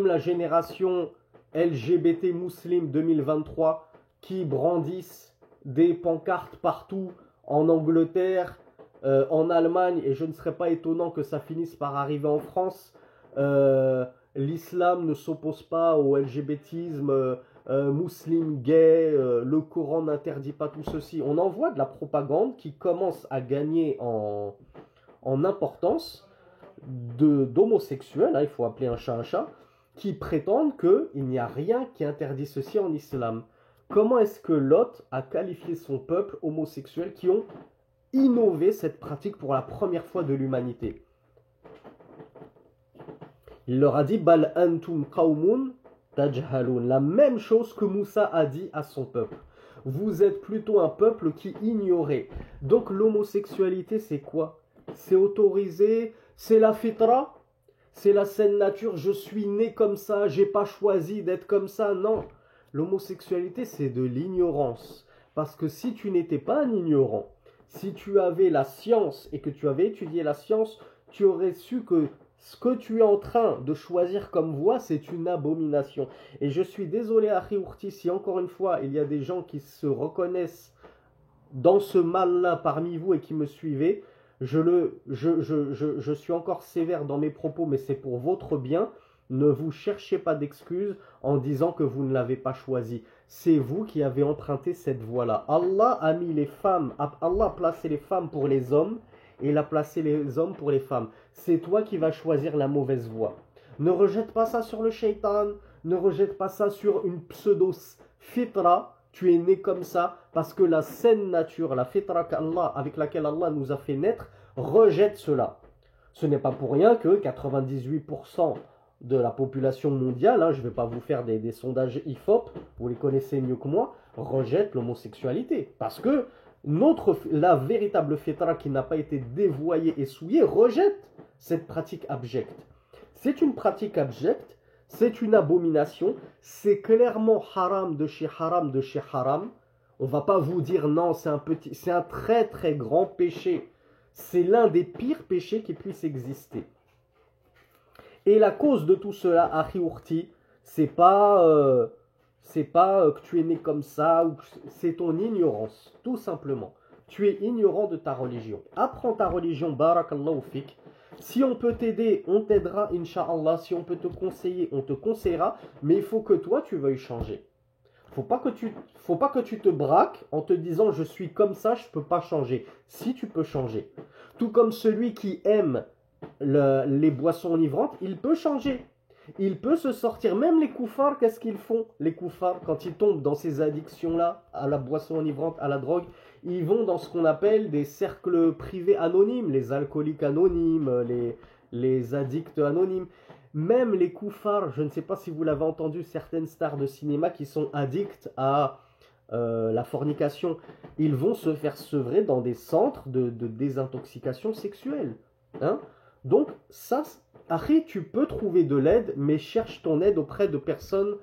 la génération LGBT musulmane 2023 qui brandissent des pancartes partout en Angleterre, en Allemagne, et je ne serais pas étonnant que ça finisse par arriver en France. L'islam ne s'oppose pas au LGBTisme, musulman, gay, le Coran n'interdit pas tout ceci. On en voit de la propagande qui commence à gagner en importance d'homosexuels, hein, il faut appeler un chat, qui prétendent qu'il n'y a rien qui interdit ceci en islam. Comment est-ce que Lot a qualifié son peuple homosexuel qui ont innové cette pratique pour la première fois de l'humanité? Il leur a dit Bal antum qawmun tajhalun, la même chose que Moussa a dit à son peuple. Vous êtes plutôt un peuple qui ignorait. Donc l'homosexualité, c'est quoi? C'est autorisé, c'est la fitra, c'est la saine nature, je suis né comme ça, j'ai pas choisi d'être comme ça, non. l'homosexualité c'est de l'ignorance. Parce que si tu n'étais pas un ignorant, si tu avais la science et que tu avais étudié la science, tu aurais su que ce que tu es en train de choisir comme voie, c'est une abomination. Et je suis désolé, Akhi Ourti, si encore une fois, il y a des gens qui se reconnaissent dans ce mal-là parmi vous et qui me suivez, je suis encore sévère dans mes propos, mais c'est pour votre bien. Ne vous cherchez pas d'excuses en disant que vous ne l'avez pas choisi. C'est vous qui avez emprunté cette voie-là. Allah a mis les femmes, Allah a placé les femmes pour les hommes et il a placé les hommes pour les femmes. C'est toi qui vas choisir la mauvaise voie. Ne rejette pas ça sur le shaitan, ne rejette pas ça sur une pseudo-fitra. Tu es né comme ça parce que la saine nature, la fitra avec laquelle Allah nous a fait naître, rejette cela. Ce n'est pas pour rien que 98% de la population mondiale, je ne vais pas vous faire des sondages IFOP, vous les connaissez mieux que moi, rejette l'homosexualité. Parce que la véritable fitra qui n'a pas été dévoyée et souillée rejette cette pratique abjecte. C'est une pratique abjecte, c'est une abomination, c'est clairement haram de chez haram de chez haram. On ne va pas vous dire non, c'est un très très grand péché. C'est l'un des pires péchés qui puissent exister. Et la cause de tout cela, Akhi Ourti, c'est pas que tu es né comme ça, c'est ton ignorance, tout simplement. Tu es ignorant de ta religion. Apprends ta religion, barakallahu fik. Si on peut t'aider, on t'aidera, incha'Allah. Si on peut te conseiller, on te conseillera. Mais il faut que toi, tu veuilles changer. Faut pas que tu te braques en te disant je suis comme ça, je ne peux pas changer. Si tu peux changer. Tout comme celui qui aime les boissons enivrantes, il peut changer. Il peut se sortir. Même les koufars, qu'est-ce qu'ils font? Les koufars, quand ils tombent dans ces addictions-là, à la boisson enivrante, à la drogue, ils vont dans ce qu'on appelle des cercles privés anonymes, les alcooliques anonymes, les addicts anonymes. Même les koufars, je ne sais pas si vous l'avez entendu, certaines stars de cinéma qui sont addicts à la fornication, ils vont se faire sevrer dans des centres de désintoxication sexuelle. Donc, ça, après, tu peux trouver de l'aide, mais cherche ton aide auprès de personnes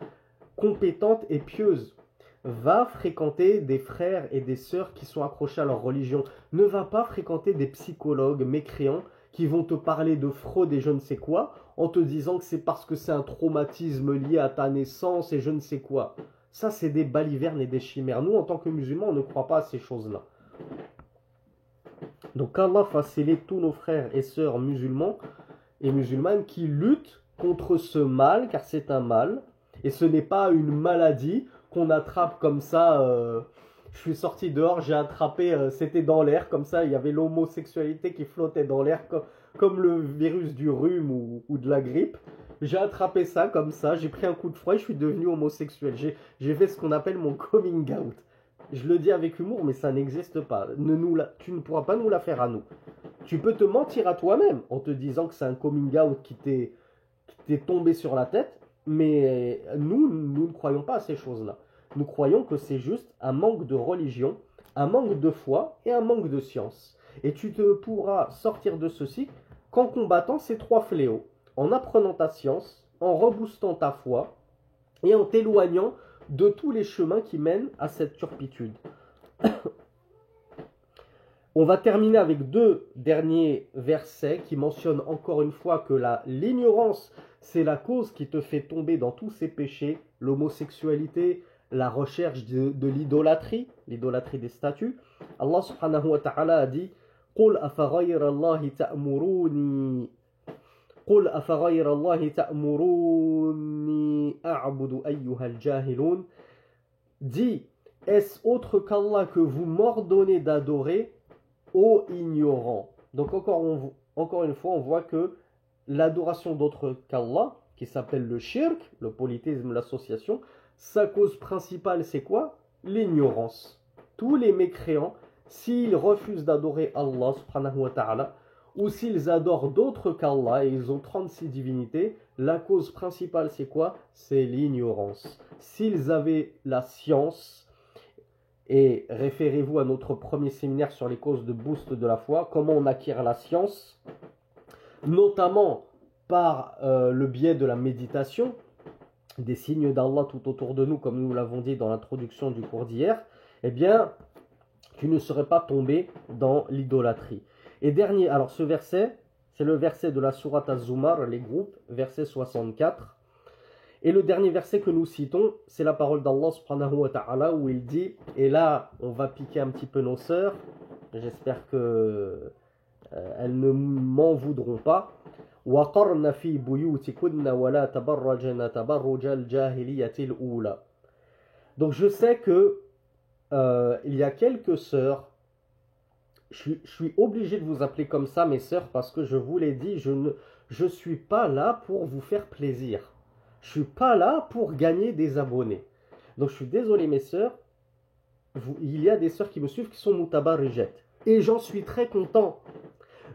compétentes et pieuses. Va fréquenter des frères et des sœurs qui sont accrochés à leur religion. Ne va pas fréquenter des psychologues mécréants qui vont te parler de fraude et je ne sais quoi, en te disant que c'est parce que c'est un traumatisme lié à ta naissance et je ne sais quoi. Ça, c'est des balivernes et des chimères. Nous, en tant que musulmans, on ne croit pas à ces choses-là. Donc, Allah facilite tous nos frères et sœurs musulmans et musulmanes qui luttent contre ce mal, car c'est un mal, et ce n'est pas une maladie qu'on attrape comme ça. Je suis sorti dehors, j'ai attrapé, c'était dans l'air, comme ça, il y avait l'homosexualité qui flottait dans l'air, comme le virus du rhume ou de la grippe. J'ai attrapé ça comme ça, j'ai pris un coup de froid et je suis devenu homosexuel. J'ai fait ce qu'on appelle mon coming out. Je le dis avec humour, mais ça n'existe pas. Tu ne pourras pas nous la faire à nous. Tu peux te mentir à toi-même en te disant que c'est un coming out qui t'est tombé sur la tête, mais nous ne croyons pas à ces choses-là. Nous croyons que c'est juste un manque de religion, un manque de foi et un manque de science. Et tu te pourras sortir de ceci qu'en combattant ces trois fléaux, en apprenant ta science, en reboostant ta foi et en t'éloignant de tous les chemins qui mènent à cette turpitude. On va terminer avec 2 derniers versets qui mentionnent encore une fois que l'ignorance, c'est la cause qui te fait tomber dans tous ces péchés, l'homosexualité, la recherche de l'idolâtrie des statues. Allah subhanahu wa ta'ala a dit « Qul afaghayra Allahi ta'muruni a'budu ayyuhal jahilun » Dis, est-ce autre qu'Allah que vous m'ordonnez d'adorer, ô ignorants? Donc encore une fois, on voit que l'adoration d'autre qu'Allah, qui s'appelle le shirk, le polythéisme, l'association, sa cause principale, c'est quoi? L'ignorance. Tous les mécréants, s'ils refusent d'adorer Allah subhanahu wa ta'ala, ou s'ils adorent d'autres qu'Allah, et ils ont 36 divinités, la cause principale, c'est quoi? C'est l'ignorance. S'ils avaient la science, et référez-vous à notre premier séminaire sur les causes de boost de la foi, comment on acquiert la science, notamment par le biais de la méditation, des signes d'Allah tout autour de nous, comme nous l'avons dit dans l'introduction du cours d'hier, eh bien, tu ne serais pas tombé dans l'idolâtrie. Et dernier, alors ce verset, c'est le verset de la sourate Az-Zumar, les groupes, verset 64. Et le dernier verset que nous citons, c'est la parole d'Allah subhanahu wa ta'ala où il dit, et là on va piquer un petit peu nos sœurs, j'espère que elles ne m'en voudront pas. وَقَرْنَ فِي بُيُوتِكُنَّ وَلَا تَبَرَّجْنَ تَبَرُّجَ الْجَاهِلِيَّةِ الْأُولَى. Donc je sais que il y a quelques sœurs, je suis obligé de vous appeler comme ça mes sœurs parce que je vous l'ai dit, je suis pas là pour vous faire plaisir. Je suis pas là pour gagner des abonnés. Donc je suis désolé mes sœurs, il y a des sœurs qui me suivent qui sont mutabarrijet. Et j'en suis très content.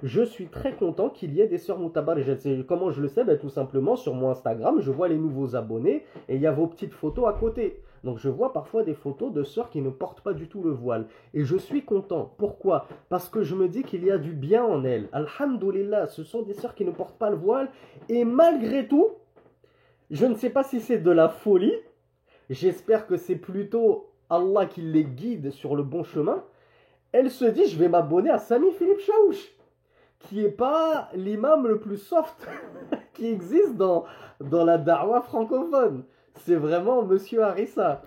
Je suis très content qu'il y ait des sœurs mutabarrijet. Comment je le sais? Tout simplement sur mon Instagram, je vois les nouveaux abonnés et il y a vos petites photos à côté. Donc je vois parfois des photos de sœurs qui ne portent pas du tout le voile. Et je suis content. Pourquoi? Parce que je me dis qu'il y a du bien en elles. Alhamdulillah, ce sont des sœurs qui ne portent pas le voile. Et malgré tout, je ne sais pas si c'est de la folie. J'espère que c'est plutôt Allah qui les guide sur le bon chemin. Elle se dit, je vais m'abonner à Sami Philippe Chaouch, qui n'est pas l'imam le plus soft qui existe dans la da'wah francophone. C'est vraiment Monsieur Harissa.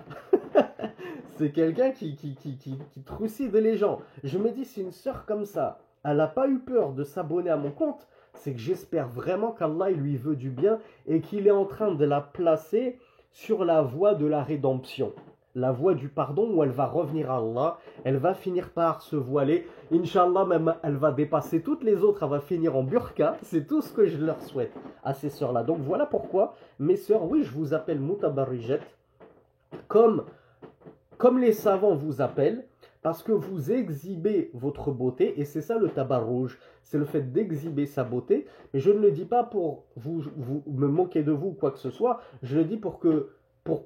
C'est quelqu'un qui trucide les gens. Je me dis, si une sœur comme ça, elle n'a pas eu peur de s'abonner à mon compte, c'est que j'espère vraiment qu'Allah lui veut du bien et qu'il est en train de la placer sur la voie de la rédemption. La voie du pardon où elle va revenir à Allah, elle va finir par se voiler. Inch'Allah, même elle va dépasser toutes les autres, elle va finir en burqa. C'est tout ce que je leur souhaite à ces sœurs-là. Donc voilà pourquoi, mes sœurs, oui, je vous appelle mutabarrijet, comme les savants vous appellent, parce que vous exhibez votre beauté, et c'est ça le tabarrouj, c'est le fait d'exhiber sa beauté. Mais je ne le dis pas pour vous me moquer de vous ou quoi que ce soit, je le dis pour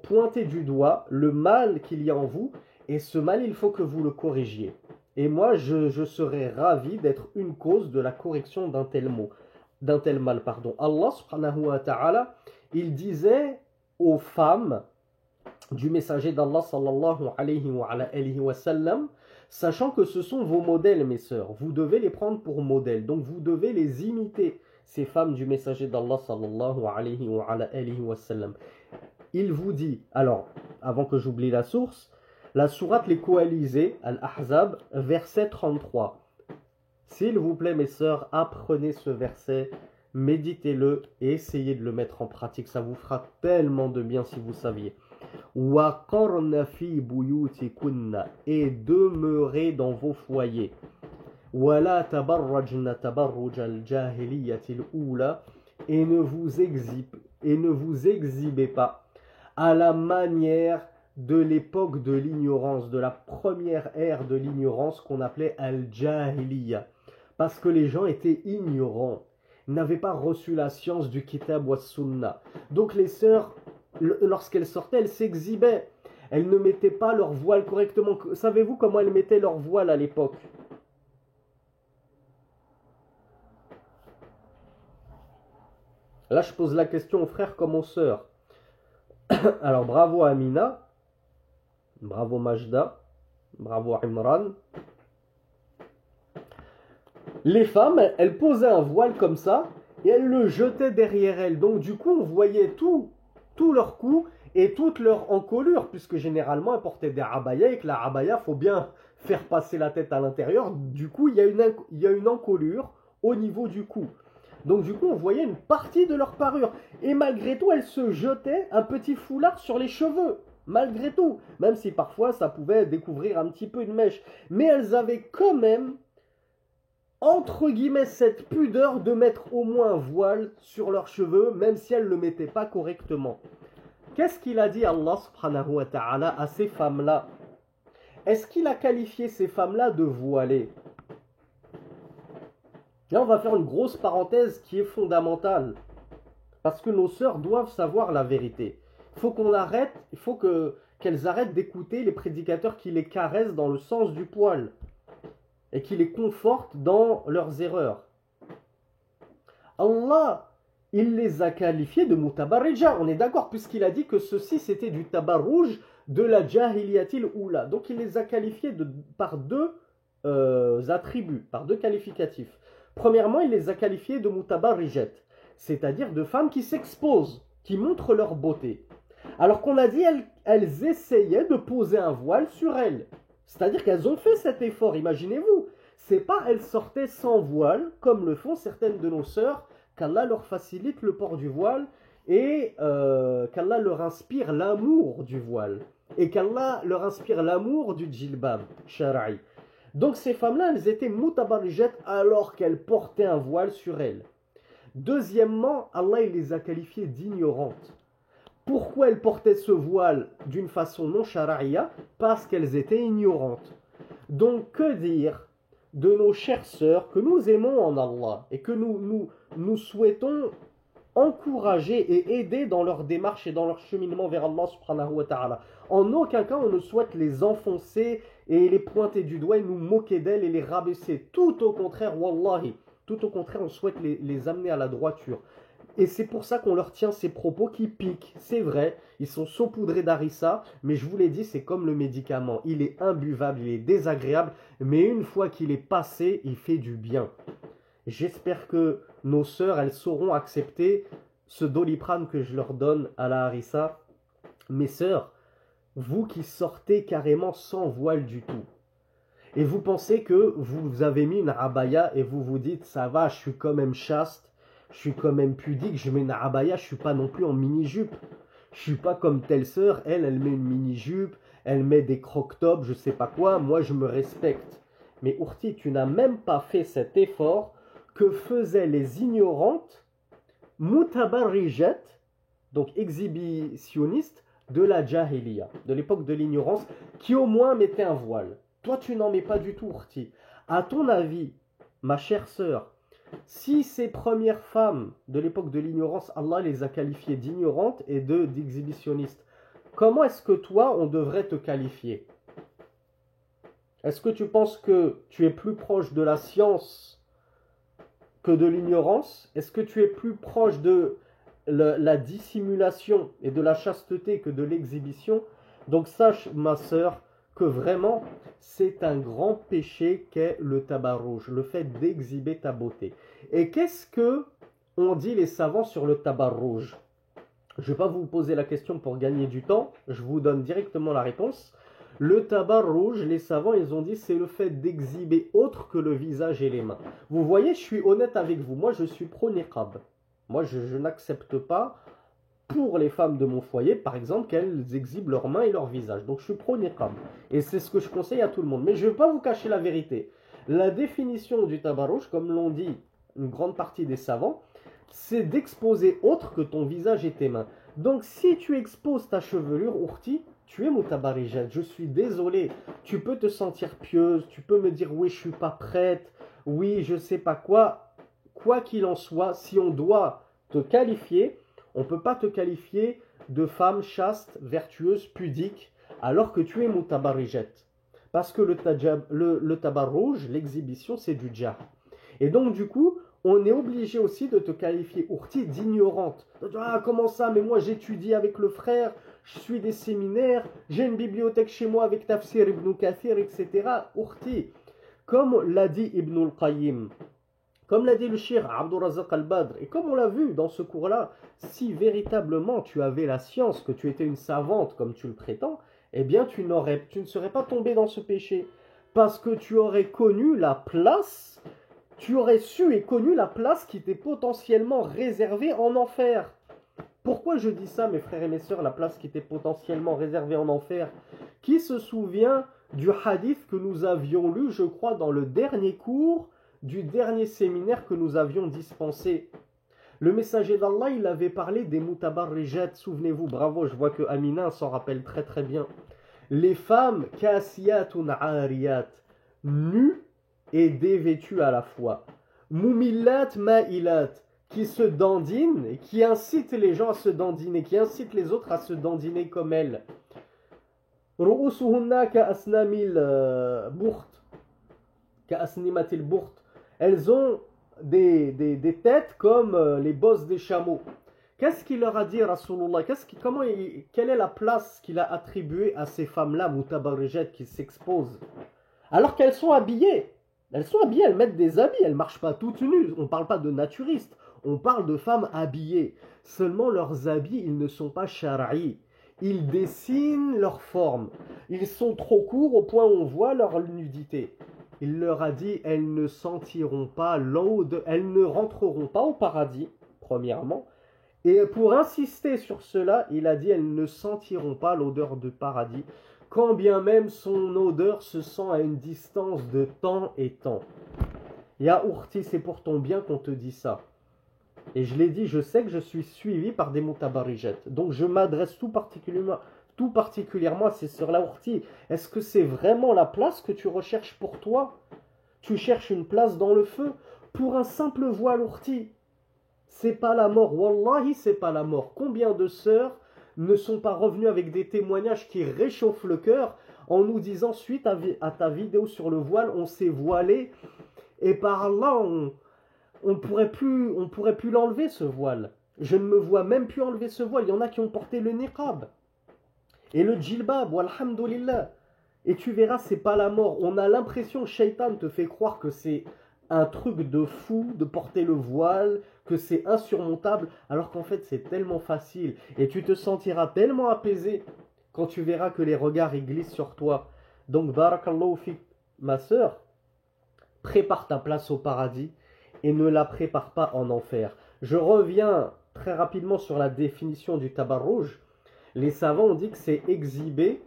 pointer du doigt le mal qu'il y a en vous, et ce mal, il faut que vous le corrigiez. Et moi, je serais ravi d'être une cause de la correction d'un tel mal. Allah subhanahu wa ta'ala, il disait aux femmes du messager d'Allah sallallahu alayhi wa sallam, sachant que ce sont vos modèles, mes sœurs, vous devez les prendre pour modèles, donc vous devez les imiter, ces femmes du messager d'Allah sallallahu alayhi wa sallam. Il vous dit, alors, avant que j'oublie la source, la sourate Les Coalisés, Al-Ahzab, verset 33. S'il vous plaît, mes sœurs, apprenez ce verset, méditez-le et essayez de le mettre en pratique. Ça vous fera tellement de bien si vous saviez. وَقَرْنَ فِي بُيُوتِكُنَّ, et demeurez dans vos foyers. وَلَا تَبَرَّجْنَ تَبَرُّجَ الْجَاهِلِيَّةِ الْأُولَى, et ne vous exhibez pas à la manière de l'époque de l'ignorance, de la première ère de l'ignorance qu'on appelait Al-Jahiliya. Parce que les gens étaient ignorants, n'avaient pas reçu la science du Kitab wa Sunnah. Donc les sœurs, lorsqu'elles sortaient, elles s'exhibaient. Elles ne mettaient pas leur voile correctement. Savez-vous comment elles mettaient leur voile à l'époque? Là, je pose la question aux frères comme aux sœurs. Alors, bravo Amina, bravo Majda, bravo Imran. Les femmes, elles posaient un voile comme ça et elles le jetaient derrière elles. Donc, du coup, on voyait tout leur cou et toute leur encolure, puisque généralement, elles portaient des abayas et que la abaya, il faut bien faire passer la tête à l'intérieur. Du coup, il y a une encolure au niveau du cou. Donc du coup, on voyait une partie de leur parure. Et malgré tout, elles se jetaient un petit foulard sur les cheveux. Malgré tout. Même si parfois, ça pouvait découvrir un petit peu une mèche. Mais elles avaient quand même, entre guillemets, cette pudeur de mettre au moins un voile sur leurs cheveux, même si elles ne le mettaient pas correctement. Qu'est-ce qu'il a dit Allah subhanahu wa ta'ala à ces femmes-là? Est-ce qu'il a qualifié ces femmes-là de voilées? Là, on va faire une grosse parenthèse qui est fondamentale. Parce que nos sœurs doivent savoir la vérité. Il faut qu'elles arrêtent d'écouter les prédicateurs qui les caressent dans le sens du poil. Et qui les confortent dans leurs erreurs. Allah, il les a qualifiés de mutabarrija. On est d'accord, puisqu'il a dit que ceci c'était du tabarrouj de la jahiliyatil oula. Donc il les a qualifiés par deux attributs, par deux qualificatifs. Premièrement, il les a qualifiés de mutabarrijet, c'est-à-dire de femmes qui s'exposent, qui montrent leur beauté. Alors qu'on a dit elles essayaient de poser un voile sur elles. C'est-à-dire qu'elles ont fait cet effort, imaginez-vous. C'est pas elles sortaient sans voile, comme le font certaines de nos sœurs, qu'Allah leur facilite le port du voile et qu'Allah leur inspire l'amour du voile. Et qu'Allah leur inspire l'amour du djilbab, shara'i. Donc ces femmes-là, elles étaient mutabarrijet alors qu'elles portaient un voile sur elles. Deuxièmement, Allah il les a qualifiées d'ignorantes. Pourquoi elles portaient ce voile d'une façon non sharaïa? Parce qu'elles étaient ignorantes. Donc que dire de nos chères sœurs que nous aimons en Allah et que nous souhaitons encourager et aider dans leur démarche et dans leur cheminement vers Allah subhanahu wa ta'ala. En aucun cas on ne souhaite les enfoncer et les pointer du doigt et nous moquer d'elles et les rabaisser. Tout au contraire, wallahi, tout au contraire on souhaite les amener à la droiture. Et c'est pour ça qu'on leur tient ces propos qui piquent. C'est vrai, ils sont saupoudrés d'harissa, mais je vous l'ai dit, c'est comme le médicament. Il est imbuvable, il est désagréable, mais une fois qu'il est passé, il fait du bien. J'espère que nos sœurs, elles sauront accepter ce doliprane que je leur donne à la harissa. Mes sœurs, vous qui sortez carrément sans voile du tout, et vous pensez que vous avez mis une abaya et vous vous dites, ça va, je suis quand même chaste, je suis quand même pudique, je mets une abaya, je suis pas non plus en mini-jupe. Je suis pas comme telle sœur, elle met une mini-jupe, elle met des croc-tops, je sais pas quoi, moi je me respecte. Mais Ourti, tu n'as même pas fait cet effort que faisaient les ignorantes mutabarrijet, donc exhibitionnistes de la jahiliya, de l'époque de l'ignorance, qui au moins mettaient un voile. Toi tu n'en mets pas du tout, Ourti. À ton avis, ma chère sœur, si ces premières femmes de l'époque de l'ignorance, Allah les a qualifiées d'ignorantes et d'exhibitionnistes, comment est-ce que toi, on devrait te qualifier? Est-ce que tu penses que tu es plus proche de la science que de l'ignorance? Est-ce que tu es plus proche de la dissimulation et de la chasteté que de l'exhibition? Donc sache, ma sœur, que vraiment, c'est un grand péché qu'est le tabarrouj, le fait d'exhiber ta beauté. Et qu'est-ce que on dit les savants sur le tabarrouj? Je ne vais pas vous poser la question pour gagner du temps, je vous donne directement la réponse. Le tabarrouj, les savants, ils ont dit, c'est le fait d'exhiber autre que le visage et les mains. Vous voyez, je suis honnête avec vous, moi je suis pro-niqab. Moi je n'accepte pas, pour les femmes de mon foyer, par exemple, qu'elles exhibent leurs mains et leur visage. Donc je suis pro-niqab. Et c'est ce que je conseille à tout le monde. Mais je ne vais pas vous cacher la vérité. La définition du tabarrouj, comme l'ont dit une grande partie des savants, c'est d'exposer autre que ton visage et tes mains. Donc si tu exposes ta chevelure, Ourti, tu es mutabarrijet. Je suis désolé. Tu peux te sentir pieuse, tu peux me dire oui, je suis pas prête, oui, je sais pas quoi. Quoi qu'il en soit, si on doit te qualifier, on ne peut pas te qualifier de femme chaste, vertueuse, pudique, alors que tu es mutabarrijet. Parce que le tabarrouj, l'exhibition, c'est du djah. Et donc, du coup, on est obligé aussi de te qualifier, Ourti, d'ignorante. Ah, comment ça? Mais moi, j'étudie avec le frère, je suis des séminaires, j'ai une bibliothèque chez moi avec Tafsir Ibn Kathir, etc. Ourti, comme l'a dit Ibn al-Qayyim, comme l'a dit le Cheikh Abdul Razak al-Badr, et comme on l'a vu dans ce cours-là, si véritablement tu avais la science, que tu étais une savante comme tu le prétends, eh bien tu ne serais pas tombé dans ce péché. Parce que tu aurais connu la place, tu aurais su et connu la place qui t'est potentiellement réservée en enfer. Pourquoi je dis ça, mes frères et mes sœurs, la place qui t'est potentiellement réservée en enfer? Qui se souvient du hadith que nous avions lu, je crois, dans le dernier cours du dernier séminaire que nous avions dispensé? Le messager d'Allah, il avait parlé des mutabarrijet. Souvenez-vous, bravo, je vois que Amina s'en rappelle très très bien. Les femmes kasiyatun ariyat, nues et dévêtues à la fois. Mumillat ma'ilat, qui se dandinent et qui incitent les gens à se dandiner, qui incitent les autres à se dandiner comme elles. Ru'usuhunna ka'asnamil burt, ka'asnimatil burt. Elles ont des têtes comme les bosses des chameaux. Qu'est-ce qu'il leur a dit, Rasulullah? Quelle est la place qu'il a attribuée à ces femmes-là, mutabarrijet, qui s'exposent? Alors qu'elles sont habillées. Elles sont habillées, elles mettent des habits, elles ne marchent pas toutes nues. On ne parle pas de naturistes, on parle de femmes habillées. Seulement leurs habits, ils ne sont pas shara'i. Ils dessinent leur forme. Ils sont trop courts au point où on voit leur nudité. Il leur a dit, elles ne sentiront pas l'odeur, elles ne rentreront pas au paradis, premièrement. Et pour insister sur cela, il a dit, elles ne sentiront pas l'odeur du paradis, quand bien même son odeur se sent à une distance de temps et temps. Ya Ourti, c'est pour ton bien qu'on te dit ça. Et je l'ai dit, je sais que je suis suivi par des mutabarrijet. Donc je m'adresse tout particulièrement à ces sœurs-là, Ourti. Est-ce que c'est vraiment la place que tu recherches pour toi? Tu cherches une place dans le feu pour un simple voile, Ourti. C'est pas la mort, wallahi, c'est pas la mort. Combien de sœurs ne sont pas revenues avec des témoignages qui réchauffent le cœur en nous disant, suite à ta vidéo sur le voile, on s'est voilé et par Allah, on pourrait plus l'enlever, ce voile. Je ne me vois même plus enlever ce voile. Il y en a qui ont porté le niqab et le djilbab, walhamdulillah. Et tu verras, c'est pas la mort. On a l'impression, Shaitan te fait croire que c'est un truc de fou de porter le voile, que c'est insurmontable, alors qu'en fait c'est tellement facile. Et tu te sentiras tellement apaisé quand tu verras que les regards ils glissent sur toi. Donc, barakallahu fik, ma sœur, prépare ta place au paradis et ne la prépare pas en enfer. Je reviens très rapidement sur la définition du tabarrouj. Les savants ont dit que c'est exhiber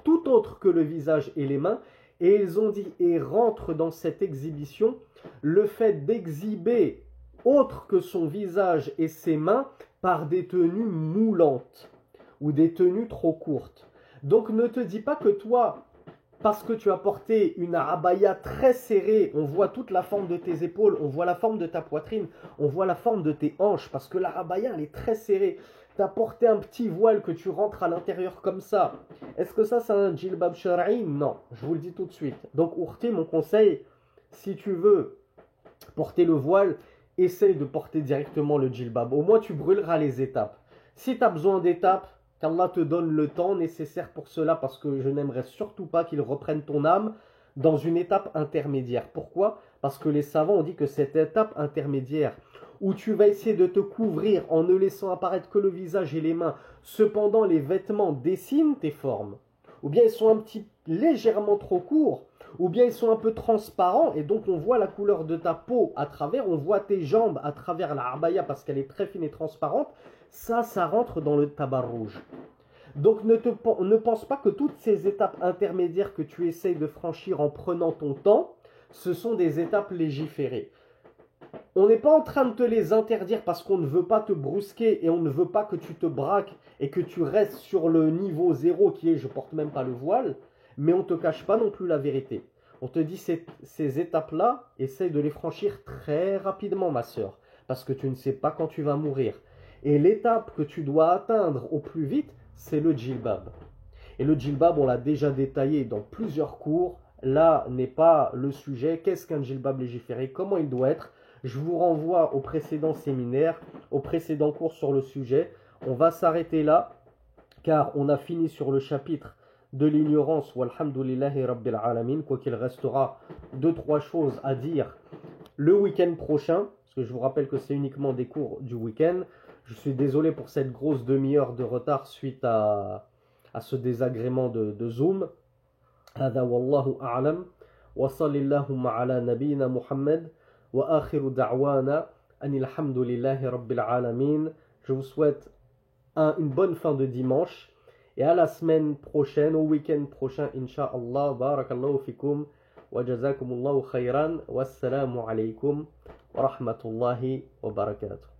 tout autre que le visage et les mains. Et ils ont dit, et rentre dans cette exhibition, le fait d'exhiber autre que son visage et ses mains par des tenues moulantes ou des tenues trop courtes. Donc ne te dis pas que toi, parce que tu as porté une abaya très serrée, on voit toute la forme de tes épaules, on voit la forme de ta poitrine, on voit la forme de tes hanches, parce que la abaya elle est très serrée. Tu as porté un petit voile que tu rentres à l'intérieur comme ça. Est-ce que ça c'est un djilbab shar'i? Non, je vous le dis tout de suite. Donc Ourti, mon conseil, si tu veux porter le voile, essaye de porter directement le djilbab. Au moins tu brûleras les étapes. Si tu as besoin d'étapes, qu'Allah te donne le temps nécessaire pour cela, parce que je n'aimerais surtout pas qu'il reprenne ton âme dans une étape intermédiaire. Pourquoi? Parce que les savants ont dit que cette étape intermédiaire, où tu vas essayer de te couvrir en ne laissant apparaître que le visage et les mains, cependant les vêtements dessinent tes formes, ou bien ils sont légèrement trop courts, ou bien ils sont un peu transparents, et donc on voit la couleur de ta peau à travers, on voit tes jambes à travers la abaya parce qu'elle est très fine et transparente, ça rentre dans le tabarrouj. Donc ne pense pas que toutes ces étapes intermédiaires que tu essayes de franchir en prenant ton temps, ce sont des étapes légiférées. On n'est pas en train de te les interdire parce qu'on ne veut pas te brusquer et on ne veut pas que tu te braques et que tu restes sur le niveau 0 qui est je porte même pas le voile, mais on ne te cache pas non plus la vérité. On te dit ces étapes-là, essaye de les franchir très rapidement, ma sœur, parce que tu ne sais pas quand tu vas mourir. Et l'étape que tu dois atteindre au plus vite, c'est le djilbab. Et le djilbab, on l'a déjà détaillé dans plusieurs cours. Là n'est pas le sujet. Qu'est-ce qu'un djilbab légiféré? Comment il doit être? Je vous renvoie au précédent séminaire, au précédent cours sur le sujet. On va s'arrêter là, car on a fini sur le chapitre de l'ignorance. Walhamdulillahi Rabbil Alamin. Quoi qu'il restera 2-3 choses à dire le week-end prochain, parce que je vous rappelle que c'est uniquement des cours du week-end. Je suis désolé pour cette grosse demi-heure de retard suite à ce désagrément de Zoom. هذا والله أعلم وصل اللهم على نبينا محمد وآخر دعوانا أن الحمد لله رب العالمين. Je vous souhaite une bonne fin de dimanche et à la semaine prochaine, au week-end prochain, Inch'Allah. Barakallahu fikum wa jazakumullahu khayran. Wassalamu alaykum wa rahmatullahi wa barakatuh.